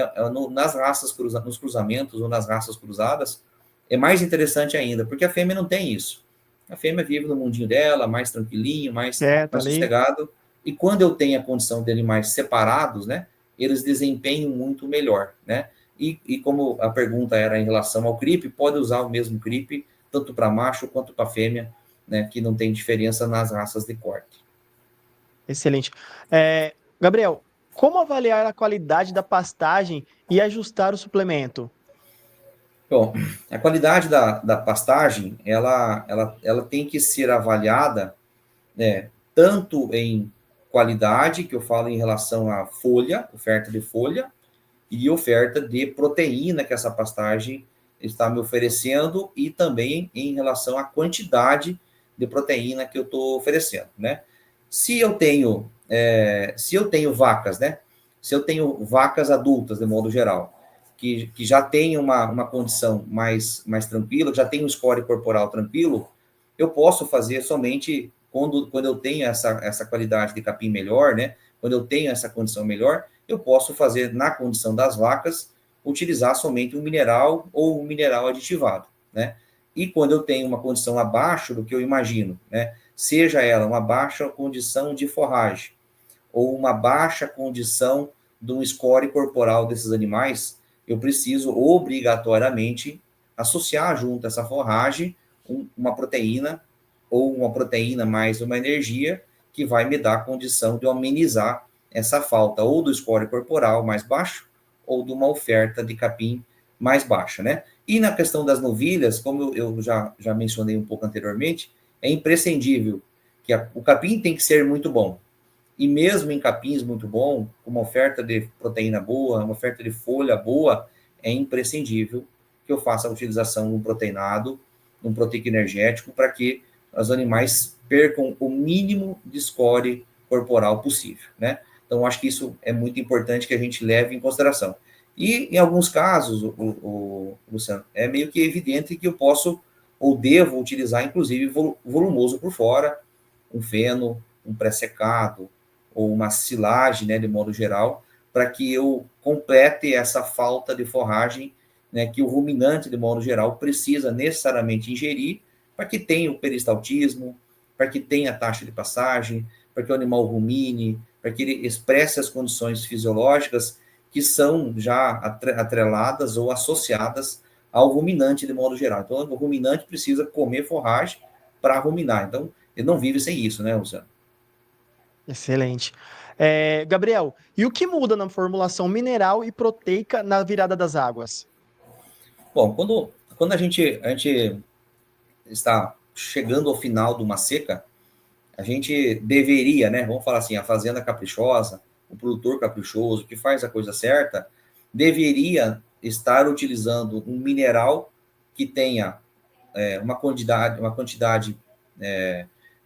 nas raças nos cruzamentos ou nas raças cruzadas, é mais interessante ainda, porque a fêmea não tem isso. A fêmea vive no mundinho dela, mais tranquilinho, Quieto mais ali. sossegado. E quando eu tenho a condição de animais separados, né, eles desempenham muito melhor, né? E como a pergunta era em relação ao CRIP, pode usar o mesmo CRIP, tanto para macho quanto para fêmea, né, que não tem diferença nas raças de corte. Excelente. Gabriel, como avaliar a qualidade da pastagem e ajustar o suplemento? Bom, a qualidade da pastagem, ela tem que ser avaliada, né, tanto em qualidade, que eu falo em relação à folha, oferta de folha, e oferta de proteína que essa pastagem está me oferecendo, e também em relação à quantidade de proteína que eu estou oferecendo, né? Se eu tenho vacas, né? Se eu tenho vacas adultas, de modo geral, que já tem uma condição mais tranquila, já tem um score corporal tranquilo, eu posso fazer somente quando eu tenho essa qualidade de capim melhor, né? Quando eu tenho essa condição melhor, eu posso fazer, na condição das vacas, utilizar somente um mineral ou um mineral aditivado, né? E quando eu tenho uma condição abaixo do que eu imagino, né? Seja ela uma baixa condição de forragem ou uma baixa condição de um score corporal desses animais, eu preciso obrigatoriamente associar junto a essa forragem uma proteína ou uma proteína mais uma energia que vai me dar a condição de amenizar essa falta ou do score corporal mais baixo ou de uma oferta de capim mais baixa, né? E na questão das novilhas, como eu já mencionei um pouco anteriormente, é imprescindível que o capim tem que ser muito bom. E mesmo em capins muito bom, com uma oferta de proteína boa, uma oferta de folha boa, é imprescindível que eu faça a utilização de um proteinado, um proteico energético, para que os animais percam o mínimo de score corporal possível, né? Então, acho que isso é muito importante que a gente leve em consideração. E, em alguns casos, Luciano, é meio que evidente que eu posso ou devo utilizar, inclusive, volumoso por fora, um feno, um pré-secado, ou uma silagem, né, de modo geral, para que eu complete essa falta de forragem, né, que o ruminante, de modo geral, precisa necessariamente ingerir para que tenha o peristaltismo, para que tenha a taxa de passagem, para que o animal rumine, para que ele expresse as condições fisiológicas que são já atreladas ou associadas ao ruminante, de modo geral. Então, o ruminante precisa comer forragem para ruminar. Então, ele não vive sem isso, né, Luciano? Excelente. Gabriel, e o que muda na formulação mineral e proteica na virada das águas? Bom, quando a gente está chegando ao final de uma seca, a gente deveria, né? Vamos falar assim, a fazenda caprichosa, o produtor caprichoso, que faz a coisa certa, deveria estar utilizando um mineral que tenha uma quantidade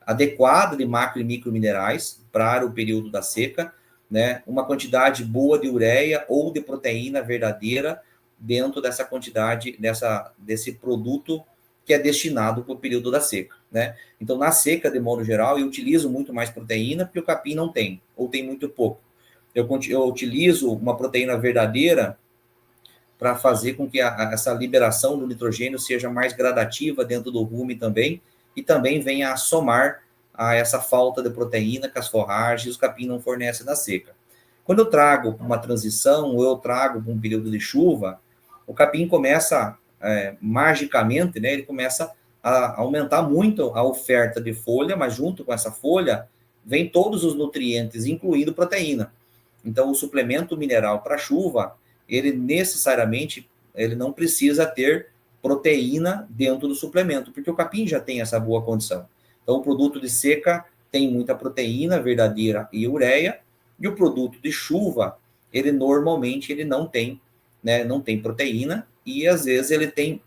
adequada de macro e micro minerais para o período da seca, né? Uma quantidade boa de ureia ou de proteína verdadeira dentro dessa quantidade, desse produto que é destinado para o período da seca, né? Então, na seca, de modo geral, eu utilizo muito mais proteína porque o capim não tem, ou tem muito pouco. Eu utilizo uma proteína verdadeira para fazer com que essa liberação do nitrogênio seja mais gradativa dentro do rumen também, e também venha a somar a essa falta de proteína que as forragens e os capim não fornecem na seca. Quando eu trago uma transição, ou eu trago um período de chuva, o capim começa, magicamente, né, ele começa a aumentar muito a oferta de folha, mas junto com essa folha, vem todos os nutrientes, incluindo proteína. Então, o suplemento mineral para chuva, ele necessariamente ele não precisa ter proteína dentro do suplemento, porque o capim já tem essa boa condição. Então, o produto de seca tem muita proteína verdadeira e ureia, e o produto de chuva, ele normalmente ele não tem, né, não tem proteína, e às vezes ele tem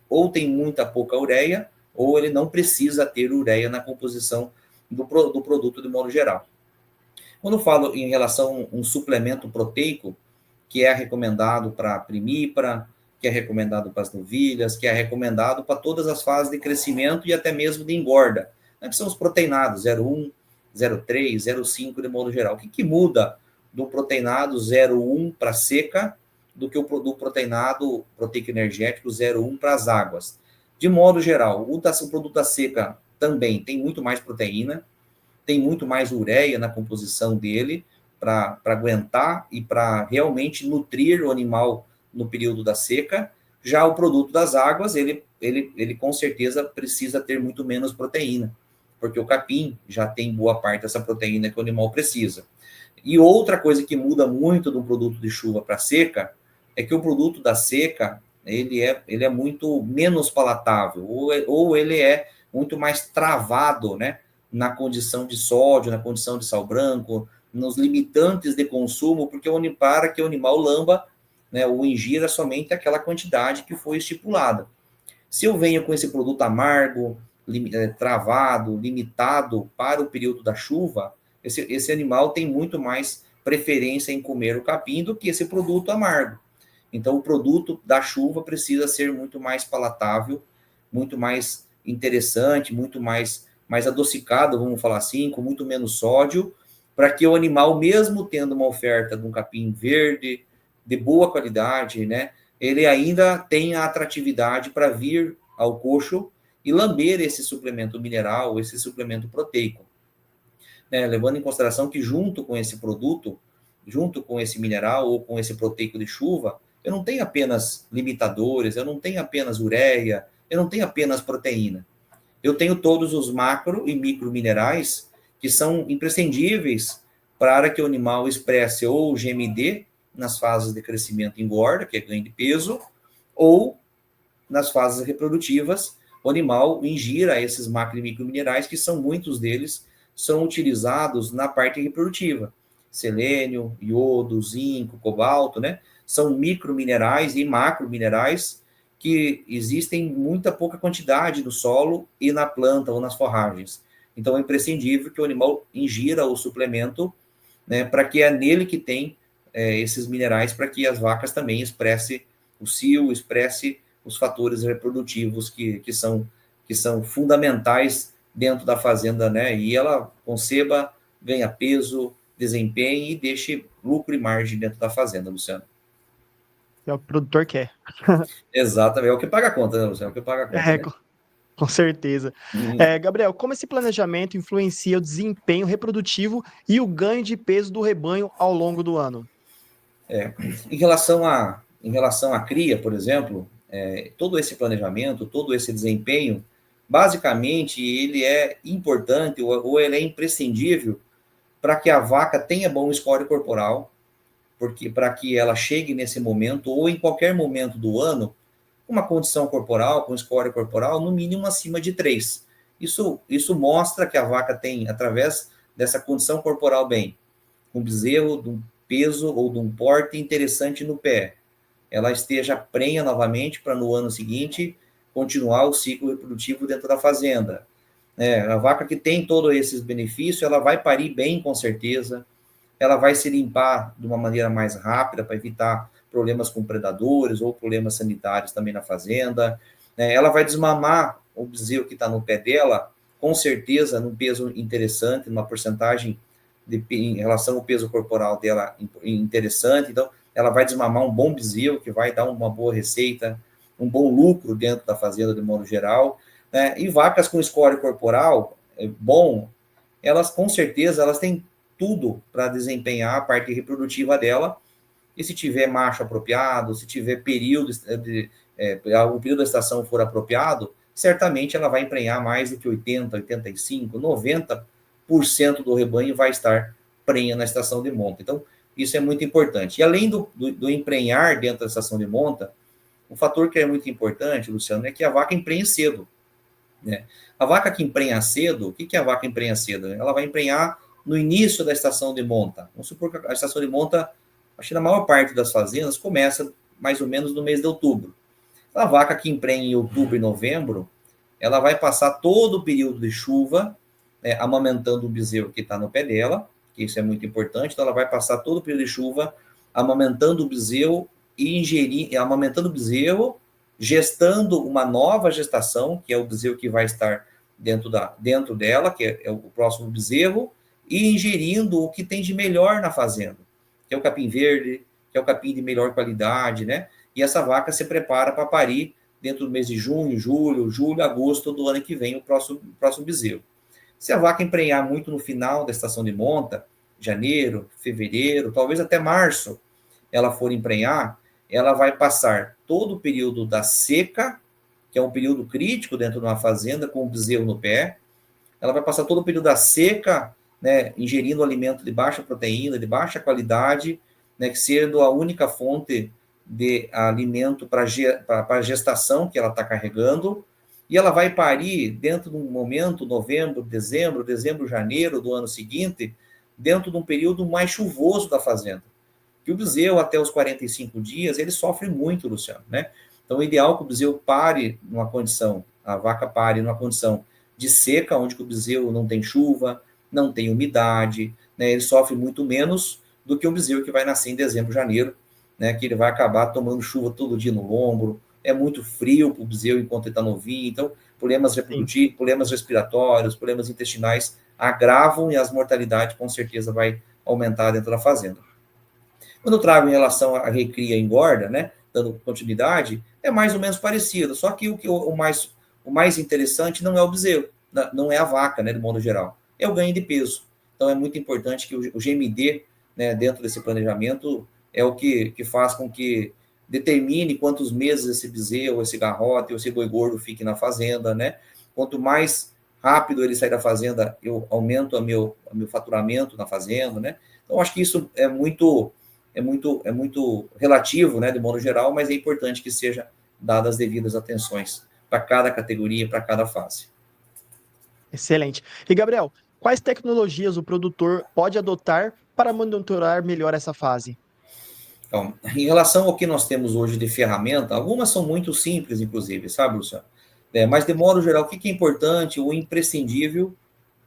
muita pouca ureia, ou ele não precisa ter ureia na composição do produto de modo geral. Quando eu falo em relação a um suplemento proteico, que é recomendado para a primípara, que é recomendado para as novilhas, que é recomendado para todas as fases de crescimento e até mesmo de engorda, né, que são os proteinados 0,1, 0,3, 0,5 de modo geral. O que muda do proteinado 0,1 para seca do que do proteinado proteico energético 0,1 para as águas? De modo geral, o produto da seca também tem muito mais proteína, tem muito mais ureia na composição dele para aguentar e para realmente nutrir o animal no período da seca. Já o produto das águas, ele com certeza precisa ter muito menos proteína, porque o capim já tem boa parte dessa proteína que o animal precisa. E outra coisa que muda muito do produto de chuva para seca é que o produto da seca, ele é muito menos palatável, ou ele é muito mais travado, né, na condição de sódio, na condição de sal branco, nos limitantes de consumo, porque para que o animal lamba, né, ou ingira somente aquela quantidade que foi estipulada. Se eu venho com esse produto amargo, travado, limitado para o período da chuva, esse animal tem muito mais preferência em comer o capim do que esse produto amargo. Então, o produto da chuva precisa ser muito mais palatável, muito mais interessante, muito mais adocicado, vamos falar assim, com muito menos sódio, para que o animal, mesmo tendo uma oferta de um capim verde, de boa qualidade, né, ele ainda tenha atratividade para vir ao coxo e lamber esse suplemento mineral, esse suplemento proteico. Levando em consideração que junto com esse produto, junto com esse mineral ou com esse proteico de chuva, eu não tenho apenas limitadores, eu não tenho apenas ureia, eu não tenho apenas proteína. Eu tenho todos os macro e micro minerais que são imprescindíveis para que o animal expresse ou o GMD nas fases de crescimento e engorda, que é ganho de peso, ou nas fases reprodutivas, o animal ingira esses macro e micro minerais, que são muitos deles, são utilizados na parte reprodutiva. Selênio, iodo, zinco, cobalto, né? São microminerais e macrominerais que existem em muita pouca quantidade no solo e na planta ou nas forragens. Então, é imprescindível que o animal ingira o suplemento, né, para que é nele que tem esses minerais, para que as vacas também expresse o cio, expresse os fatores reprodutivos que são fundamentais dentro da fazenda, né? E ela conceba, ganha peso, desempenho e deixe lucro e margem dentro da fazenda, Luciano. É o que o produtor quer. Exatamente, é o que paga a conta, né, Luciano? É o que paga a conta, né? Com certeza. Gabriel, como esse planejamento influencia o desempenho reprodutivo e o ganho de peso do rebanho ao longo do ano? Em relação à cria, por exemplo, todo esse planejamento, todo esse desempenho, basicamente, ele é importante ou ele é imprescindível para que a vaca tenha bom score corporal, porque para que ela chegue nesse momento, ou em qualquer momento do ano, com uma condição corporal, com score corporal, no mínimo acima de 3. Isso mostra que a vaca tem, através dessa condição corporal bem, um bezerro de um peso ou de um porte interessante no pé, ela esteja prenha novamente para no ano seguinte continuar o ciclo reprodutivo dentro da fazenda. A vaca que tem todos esses benefícios, ela vai parir bem, com certeza, ela vai se limpar de uma maneira mais rápida para evitar problemas com predadores ou problemas sanitários também na fazenda, ela vai desmamar o bezerro que está no pé dela, com certeza, num peso interessante, numa porcentagem em relação ao peso corporal dela interessante, então ela vai desmamar um bom bezerro, que vai dar uma boa receita, um bom lucro dentro da fazenda de modo geral, né? E vacas com score corporal bom, elas com certeza elas têm tudo para desempenhar a parte reprodutiva dela, e se tiver macho apropriado, se tiver período o período da estação for apropriado, certamente ela vai emprenhar mais do que 80, 85, 90% do rebanho vai estar prenha na estação de monta. Então, isso é muito importante. E além do emprenhar dentro da estação de monta, um fator que é muito importante, Luciano, é que a vaca emprenhe cedo. né? A vaca que emprenha cedo, o que é a vaca emprenha cedo? Ela vai emprenhar no início da estação de monta. Vamos supor que a estação de monta, acho que na maior parte das fazendas, começa mais ou menos no mês de outubro. A vaca que emprenha em outubro e novembro, ela vai passar todo o período de chuva, né, amamentando o bezerro que está no pé dela, que isso é muito importante. Então, ela vai passar todo o período de chuva amamentando o bezerro e amamentando o bezerro, gestando uma nova gestação, que é o bezerro que vai estar dentro dela, que é o próximo bezerro, e ingerindo o que tem de melhor na fazenda, que é o capim verde, que é o capim de melhor qualidade, né? E essa vaca se prepara para parir dentro do mês de junho, julho, agosto do ano que vem, o próximo bezerro. Se a vaca emprenhar muito no final da estação de monta, janeiro, fevereiro, talvez até março, ela for emprenhar, ela vai passar todo o período da seca, que é um período crítico dentro de uma fazenda, com o bezerro no pé. Ela vai passar todo o período da seca, né, ingerindo alimento de baixa proteína, de baixa qualidade, né, sendo a única fonte de alimento para a gestação que ela está carregando, e ela vai parir dentro de um momento, novembro, dezembro, janeiro do ano seguinte, dentro de um período mais chuvoso da fazenda. Que o bezerro, até os 45 dias, ele sofre muito, Luciano, né? Então, o ideal é que o bezerro pare numa condição, a vaca pare numa condição de seca, onde o bezerro não tem chuva, não tem umidade, né? Ele sofre muito menos do que um bezerro que vai nascer em dezembro, janeiro, né? Que ele vai acabar tomando chuva todo dia no ombro, é muito frio para o bezerro enquanto ele está novinho, então problemas reprodutivos, problemas respiratórios, problemas intestinais agravam e as mortalidades com certeza vai aumentar dentro da fazenda. Quando eu trago em relação à recria e engorda, né, dando continuidade, é mais ou menos parecido, só que o mais interessante não é o bezerro, não é a vaca, né, de modo geral, é o ganho de peso. Então é muito importante que o GMD, né, dentro desse planejamento, é o que faz com que determine quantos meses esse bezerro, esse garrote, esse boi gordo fique na fazenda, né? Quanto mais rápido ele sair da fazenda, eu aumento o meu faturamento na fazenda, né? Então, acho que isso é muito relativo, né, de modo geral, mas é importante que seja dadas as devidas atenções para cada categoria, para cada fase. Excelente. E, Gabriel, quais tecnologias o produtor pode adotar para monitorar melhor essa fase? Então, em relação ao que nós temos hoje de ferramenta, algumas são muito simples, inclusive, sabe, Luciano? Mas, de modo geral, o que é importante ou imprescindível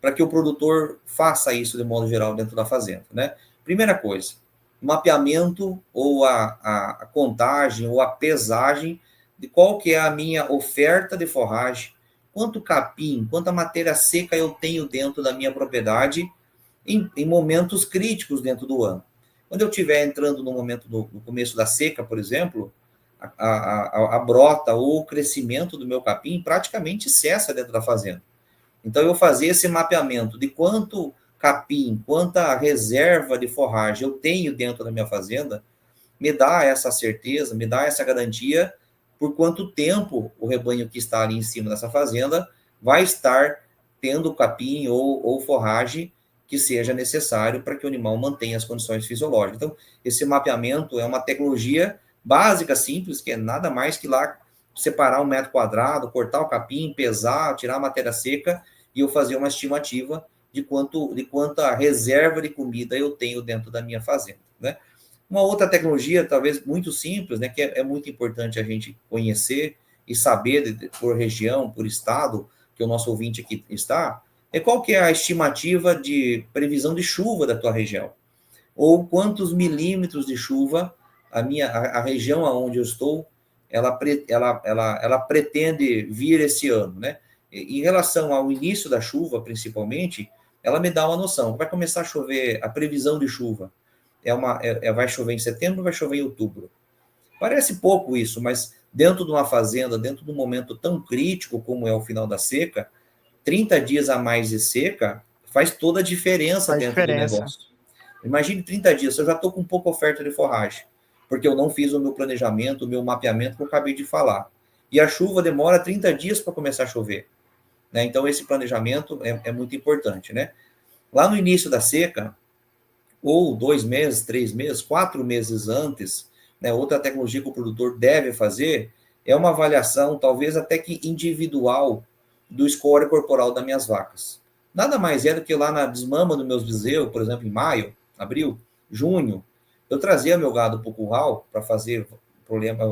para que o produtor faça isso, de modo geral, dentro da fazenda, né? Primeira coisa, mapeamento ou a contagem ou a pesagem de qual que é a minha oferta de forragem, quanto capim, quanta matéria seca eu tenho dentro da minha propriedade em momentos críticos dentro do ano. Quando eu estiver entrando no momento no começo da seca, por exemplo, a brota ou o crescimento do meu capim praticamente cessa dentro da fazenda. Então, eu fazer esse mapeamento de quanto capim, quanta reserva de forragem eu tenho dentro da minha fazenda, me dá essa certeza, me dá essa garantia por quanto tempo o rebanho que está ali em cima dessa fazenda vai estar tendo capim ou forragem que seja necessário para que o animal mantenha as condições fisiológicas. Então, esse mapeamento é uma tecnologia básica, simples, que é nada mais que lá separar 1 metro quadrado, cortar o capim, pesar, tirar a matéria seca e eu fazer uma estimativa de quanta reserva de comida eu tenho dentro da minha fazenda, né? Uma outra tecnologia, talvez muito simples, né, que é muito importante a gente conhecer e saber por região, por estado, que o nosso ouvinte aqui está, é qual que é a estimativa de previsão de chuva da tua região, ou quantos milímetros de chuva a região aonde eu estou, ela pretende vir esse ano, né? Em relação ao início da chuva, principalmente, ela me dá uma noção. Vai começar a chover, a previsão de chuva vai chover em setembro, vai chover em outubro. Parece pouco isso, mas dentro de uma fazenda, dentro de um momento tão crítico como é o final da seca, 30 dias a mais de seca faz toda a diferença dentro do negócio. Imagine 30 dias, eu já estou com pouca oferta de forragem, porque eu não fiz o meu planejamento, o meu mapeamento que eu acabei de falar. E a chuva demora 30 dias para começar a chover, né? Então, esse planejamento é muito importante, né? Lá no início da seca, ou 2 meses, 3 meses, 4 meses antes, né, outra tecnologia que o produtor deve fazer é uma avaliação, talvez até que individual, do score corporal das minhas vacas. Nada mais é do que lá na desmama dos meus bezerros, por exemplo, em maio, abril, junho, eu trazia meu gado para o curral para fazer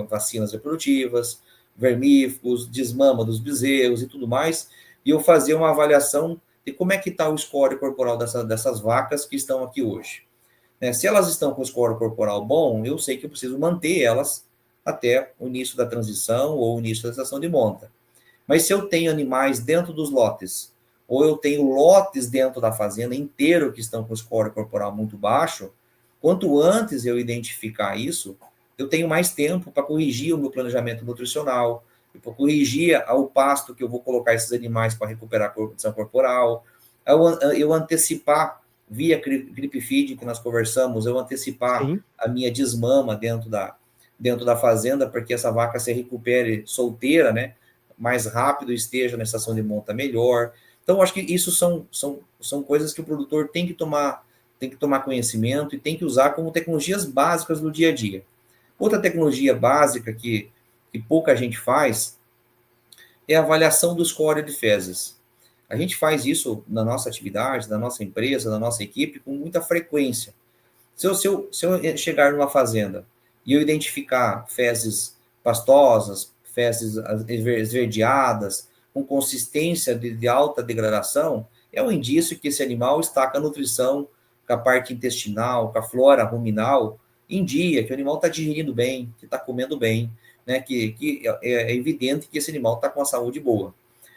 vacinas reprodutivas, vermífugos, desmama dos bezerros e tudo mais, e eu fazia uma avaliação de como é que está o score corporal dessas vacas que estão aqui hoje. Se elas estão com score corporal bom, eu sei que eu preciso manter elas até o início da transição ou o início da estação de monta. Mas se eu tenho animais dentro dos lotes, ou eu tenho lotes dentro da fazenda inteiro que estão com score corporal muito baixo, quanto antes eu identificar isso, eu tenho mais tempo para corrigir o meu planejamento nutricional, para corrigir o pasto que eu vou colocar esses animais para recuperar a condição corporal, eu antecipar, via Creep Feed que nós conversamos, eu antecipar Sim. a minha desmama dentro da fazenda, para que essa vaca se recupere solteira, né? Mais rápido, esteja na estação de monta melhor. Então, acho que isso são coisas que o produtor tem que tomar conhecimento e tem que usar como tecnologias básicas do dia a dia. Outra tecnologia básica que pouca gente faz é a avaliação do score de fezes. A gente faz isso na nossa atividade, na nossa empresa, na nossa equipe, com muita frequência. Se eu chegar numa fazenda e eu identificar fezes pastosas, fezes esverdeadas, com consistência de alta degradação, é um indício que esse animal está com a nutrição, com a parte intestinal, com a flora ruminal em dia, que o animal está digerindo bem, que está comendo bem, né? Que é evidente que esse animal está com a saúde boa.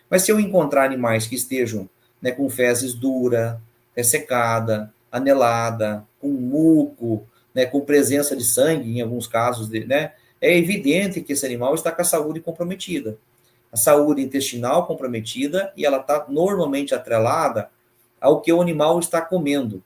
Mas se eu encontrar animais que estejam, né, com fezes dura, ressecada, anelada, com muco, né, com presença de sangue, em alguns casos, né, é evidente que esse animal está com a saúde comprometida. A saúde intestinal comprometida, e ela está normalmente atrelada ao que o animal está comendo,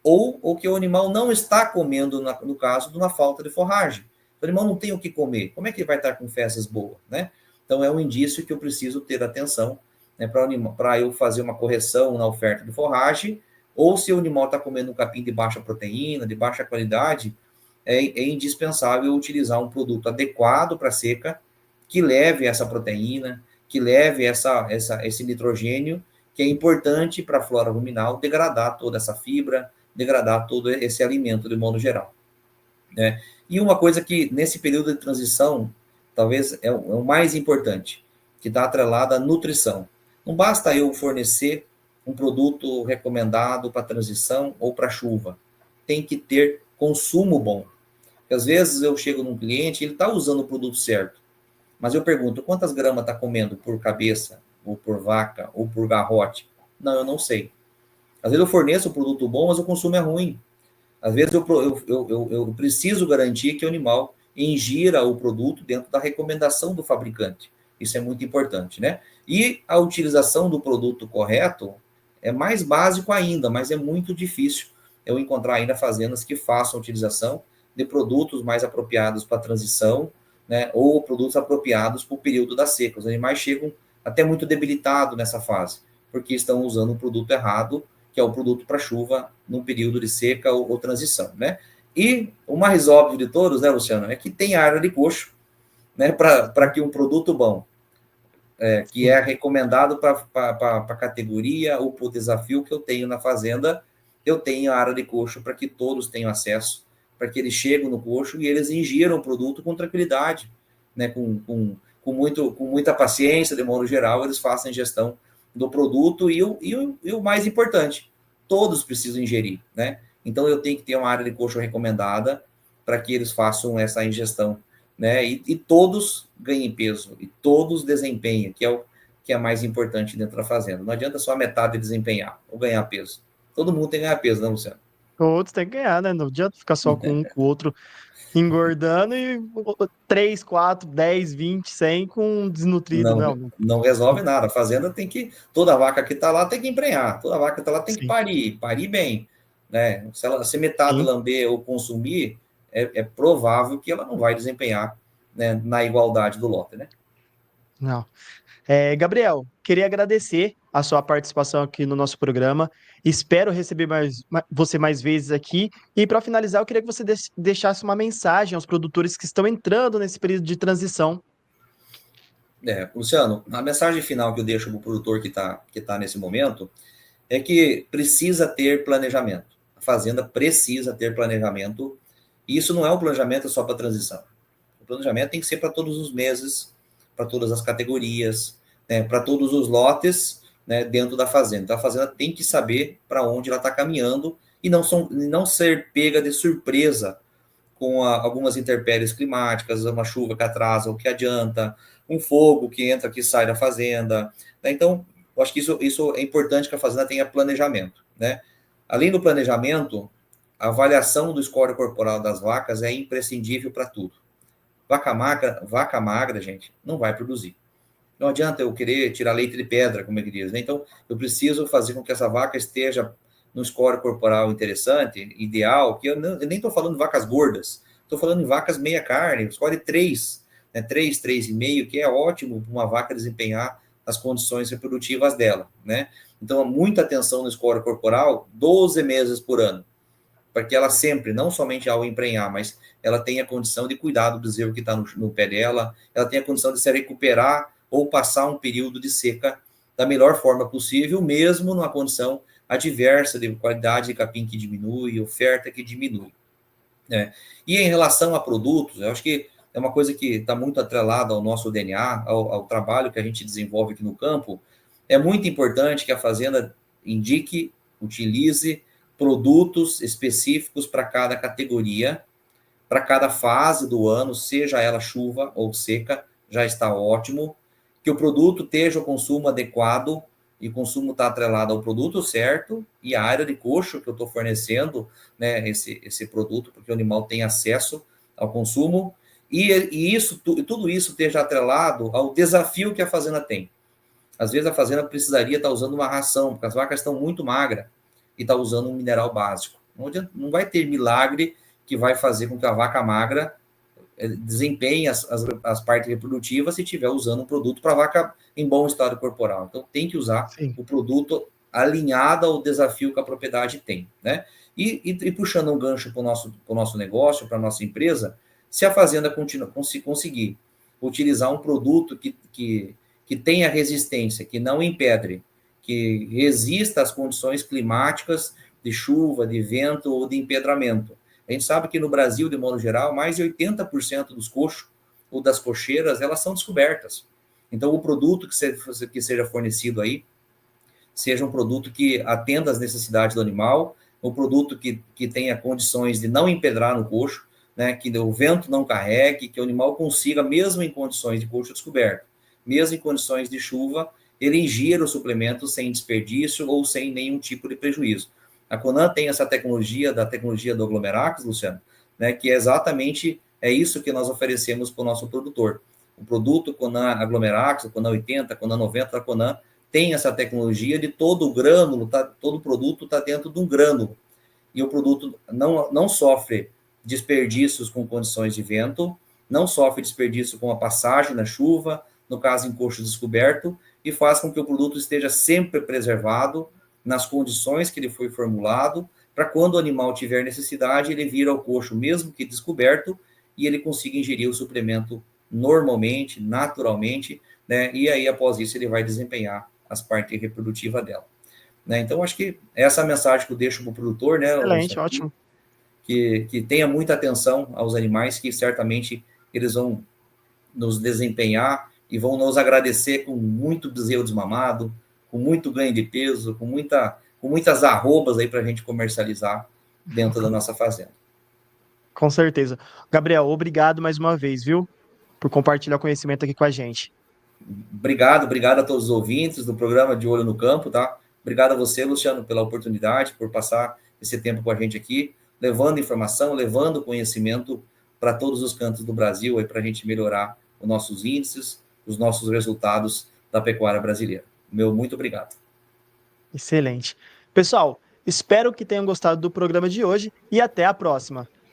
ou o que o animal não está comendo, no caso de uma falta de forragem. O animal não tem o que comer, como é que ele vai estar com fezes boas, né? Então, é um indício que eu preciso ter atenção, né, para eu fazer uma correção na oferta de forragem, ou se o animal está comendo um capim de baixa proteína, de baixa qualidade, é indispensável utilizar um produto adequado para a seca, que leve essa proteína, que leve esse nitrogênio, que é importante para a flora ruminal degradar toda essa fibra, degradar todo esse alimento de modo geral, né? E uma coisa que, nesse período de transição, talvez é o mais importante, que está atrelado à nutrição. Não basta eu fornecer um produto recomendado para transição ou para chuva. Tem que ter consumo bom. Porque às vezes eu chego num cliente, ele está usando o produto certo, mas eu pergunto, quantas gramas está comendo por cabeça, ou por vaca, ou por garrote? Não, eu não sei. Às vezes eu forneço um produto bom, mas o consumo é ruim. Às vezes eu preciso garantir que o animal ingira o produto dentro da recomendação do fabricante. Isso é muito importante, né? E a utilização do produto correto é mais básico ainda, mas é muito difícil eu encontrar ainda fazendas que façam a utilização de produtos mais apropriados para a transição, né? Ou produtos apropriados para o período da seca. Os animais chegam até muito debilitados nessa fase, porque estão usando o produto errado, que é o produto para chuva, num período de seca ou transição, né? E o mais óbvio de todos, né, Luciano, é que tem área de coxo, né, para que um produto bom, que é recomendado para a categoria ou para o desafio que eu tenho na fazenda, eu tenho a área de coxo para que todos tenham acesso, para que eles cheguem no coxo e eles ingiram o produto com tranquilidade, né, com muita paciência, de modo geral, eles façam a ingestão do produto e o mais importante, todos precisam ingerir, né? Então, eu tenho que ter uma área de coxo recomendada para que eles façam essa ingestão, né? E todos ganhem peso, e todos desempenhem, que é mais importante dentro da fazenda. Não adianta só a metade desempenhar ou ganhar peso. Todo mundo tem que ganhar peso, né, Luciano? Todos têm que ganhar, né? Não adianta ficar só com um, com o outro engordando e 3, 4, 10, 20, 100 com um desnutrido, Não, não. não resolve nada. A fazenda tem que... Toda vaca que está lá tem que emprenhar. Toda vaca que está lá tem que Sim, parir bem, né? Se metade sim. lamber ou consumir, é provável que ela não vai desempenhar, né, na igualdade do lote, né? Não. Gabriel, queria agradecer a sua participação aqui no nosso programa. Espero receber você mais vezes aqui. E para finalizar, eu queria que você deixasse uma mensagem aos produtores que estão entrando nesse período de transição. Luciano, a mensagem final que eu deixo para o produtor que tá nesse momento é que precisa ter planejamento. A fazenda precisa ter planejamento, e isso não é um planejamento só para transição. O planejamento tem que ser para todos os meses, para todas as categorias, né, para todos os lotes, né, dentro da fazenda. Então, a fazenda tem que saber para onde ela está caminhando e não ser pega de surpresa com algumas intempéries climáticas, uma chuva que atrasa ou que adianta, um fogo que entra, que sai da fazenda. Né? Então, eu acho que isso é importante que a fazenda tenha planejamento. Né? Além do planejamento, a avaliação do score corporal das vacas é imprescindível para tudo. Vaca magra, gente, não vai produzir. Não adianta eu querer tirar leite de pedra, como ele diz. Né? Então, eu preciso fazer com que essa vaca esteja no score corporal interessante, ideal, que eu nem estou falando de vacas gordas, estou falando de vacas meia carne, score 3, né? 3, 3,5, que é ótimo para uma vaca desempenhar as condições reprodutivas dela. Né? Então, muita atenção no score corporal, 12 meses por ano, para que ela sempre, não somente ao emprenhar, mas ela tenha condição de cuidar do bezerro que está no pé dela, ela tenha condição de se recuperar ou passar um período de seca da melhor forma possível, mesmo numa condição adversa de qualidade de capim que diminui, oferta que diminui. Né? E em relação a produtos, eu acho que é uma coisa que está muito atrelada ao nosso DNA, ao trabalho que a gente desenvolve aqui no campo. É muito importante que a fazenda indique, utilize produtos específicos para cada categoria, para cada fase do ano, seja ela chuva ou seca, já está ótimo. Que o produto esteja o consumo adequado, e o consumo está atrelado ao produto certo e à área de coxo que eu estou fornecendo, né, esse produto, porque o animal tem acesso ao consumo, e tudo isso esteja atrelado ao desafio que a fazenda tem. Às vezes a fazenda precisaria estar usando uma ração, porque as vacas estão muito magras, e está usando um mineral básico. Não vai ter milagre que vai fazer com que a vaca magra desempenhe as partes reprodutivas se estiver usando um produto para vaca em bom estado corporal. Então, tem que usar o produto alinhado ao desafio que a propriedade tem. Né? E puxando um gancho para o nosso negócio, para a nossa empresa, se a fazenda conseguir utilizar um produto que tenha resistência, que não empedre, que resista às condições climáticas de chuva, de vento ou de empedramento. A gente sabe que no Brasil, de modo geral, mais de 80% dos coxos ou das cocheiras, elas são descobertas. Então, o produto que seja fornecido aí, seja um produto que atenda às necessidades do animal, um produto que tenha condições de não empedrar no coxo, né, que o vento não carregue, que o animal consiga, mesmo em condições de coxo descoberto, mesmo em condições de chuva, ele ingira o suplemento sem desperdício ou sem nenhum tipo de prejuízo. A Conan tem essa tecnologia, da tecnologia do Aglomerax, Luciano, né, que é exatamente isso que nós oferecemos para o nosso produtor. O produto Conan Aglomerax, o Conan 80, Conan 90 da Conan, tem essa tecnologia de todo o grânulo, todo o produto está dentro de um grânulo. E o produto não sofre desperdícios com condições de vento, não sofre desperdício com a passagem na chuva, no caso em coxo descoberto, e faz com que o produto esteja sempre preservado nas condições que ele foi formulado, para quando o animal tiver necessidade, ele vira ao coxo mesmo que descoberto, e ele consiga ingerir o suplemento normalmente, naturalmente, né? E aí, após isso, ele vai desempenhar as partes reprodutivas dela. Né? Então, acho que essa é a mensagem que eu deixo para o produtor, né? Excelente, ótimo. Que tenha muita atenção aos animais, que certamente eles vão nos desempenhar e vão nos agradecer com muito bezerro desmamado, com muito ganho de peso, com muitas arrobas aí para a gente comercializar dentro da nossa fazenda. Com certeza. Gabriel, obrigado mais uma vez, viu? Por compartilhar conhecimento aqui com a gente. Obrigado a todos os ouvintes do programa De Olho no Campo, tá? Obrigado a você, Luciano, pela oportunidade, por passar esse tempo com a gente aqui, levando informação, levando conhecimento para todos os cantos do Brasil, aí para a gente melhorar os nossos índices, os nossos resultados da pecuária brasileira. Meu muito obrigado. Excelente. Pessoal, espero que tenham gostado do programa de hoje e até a próxima.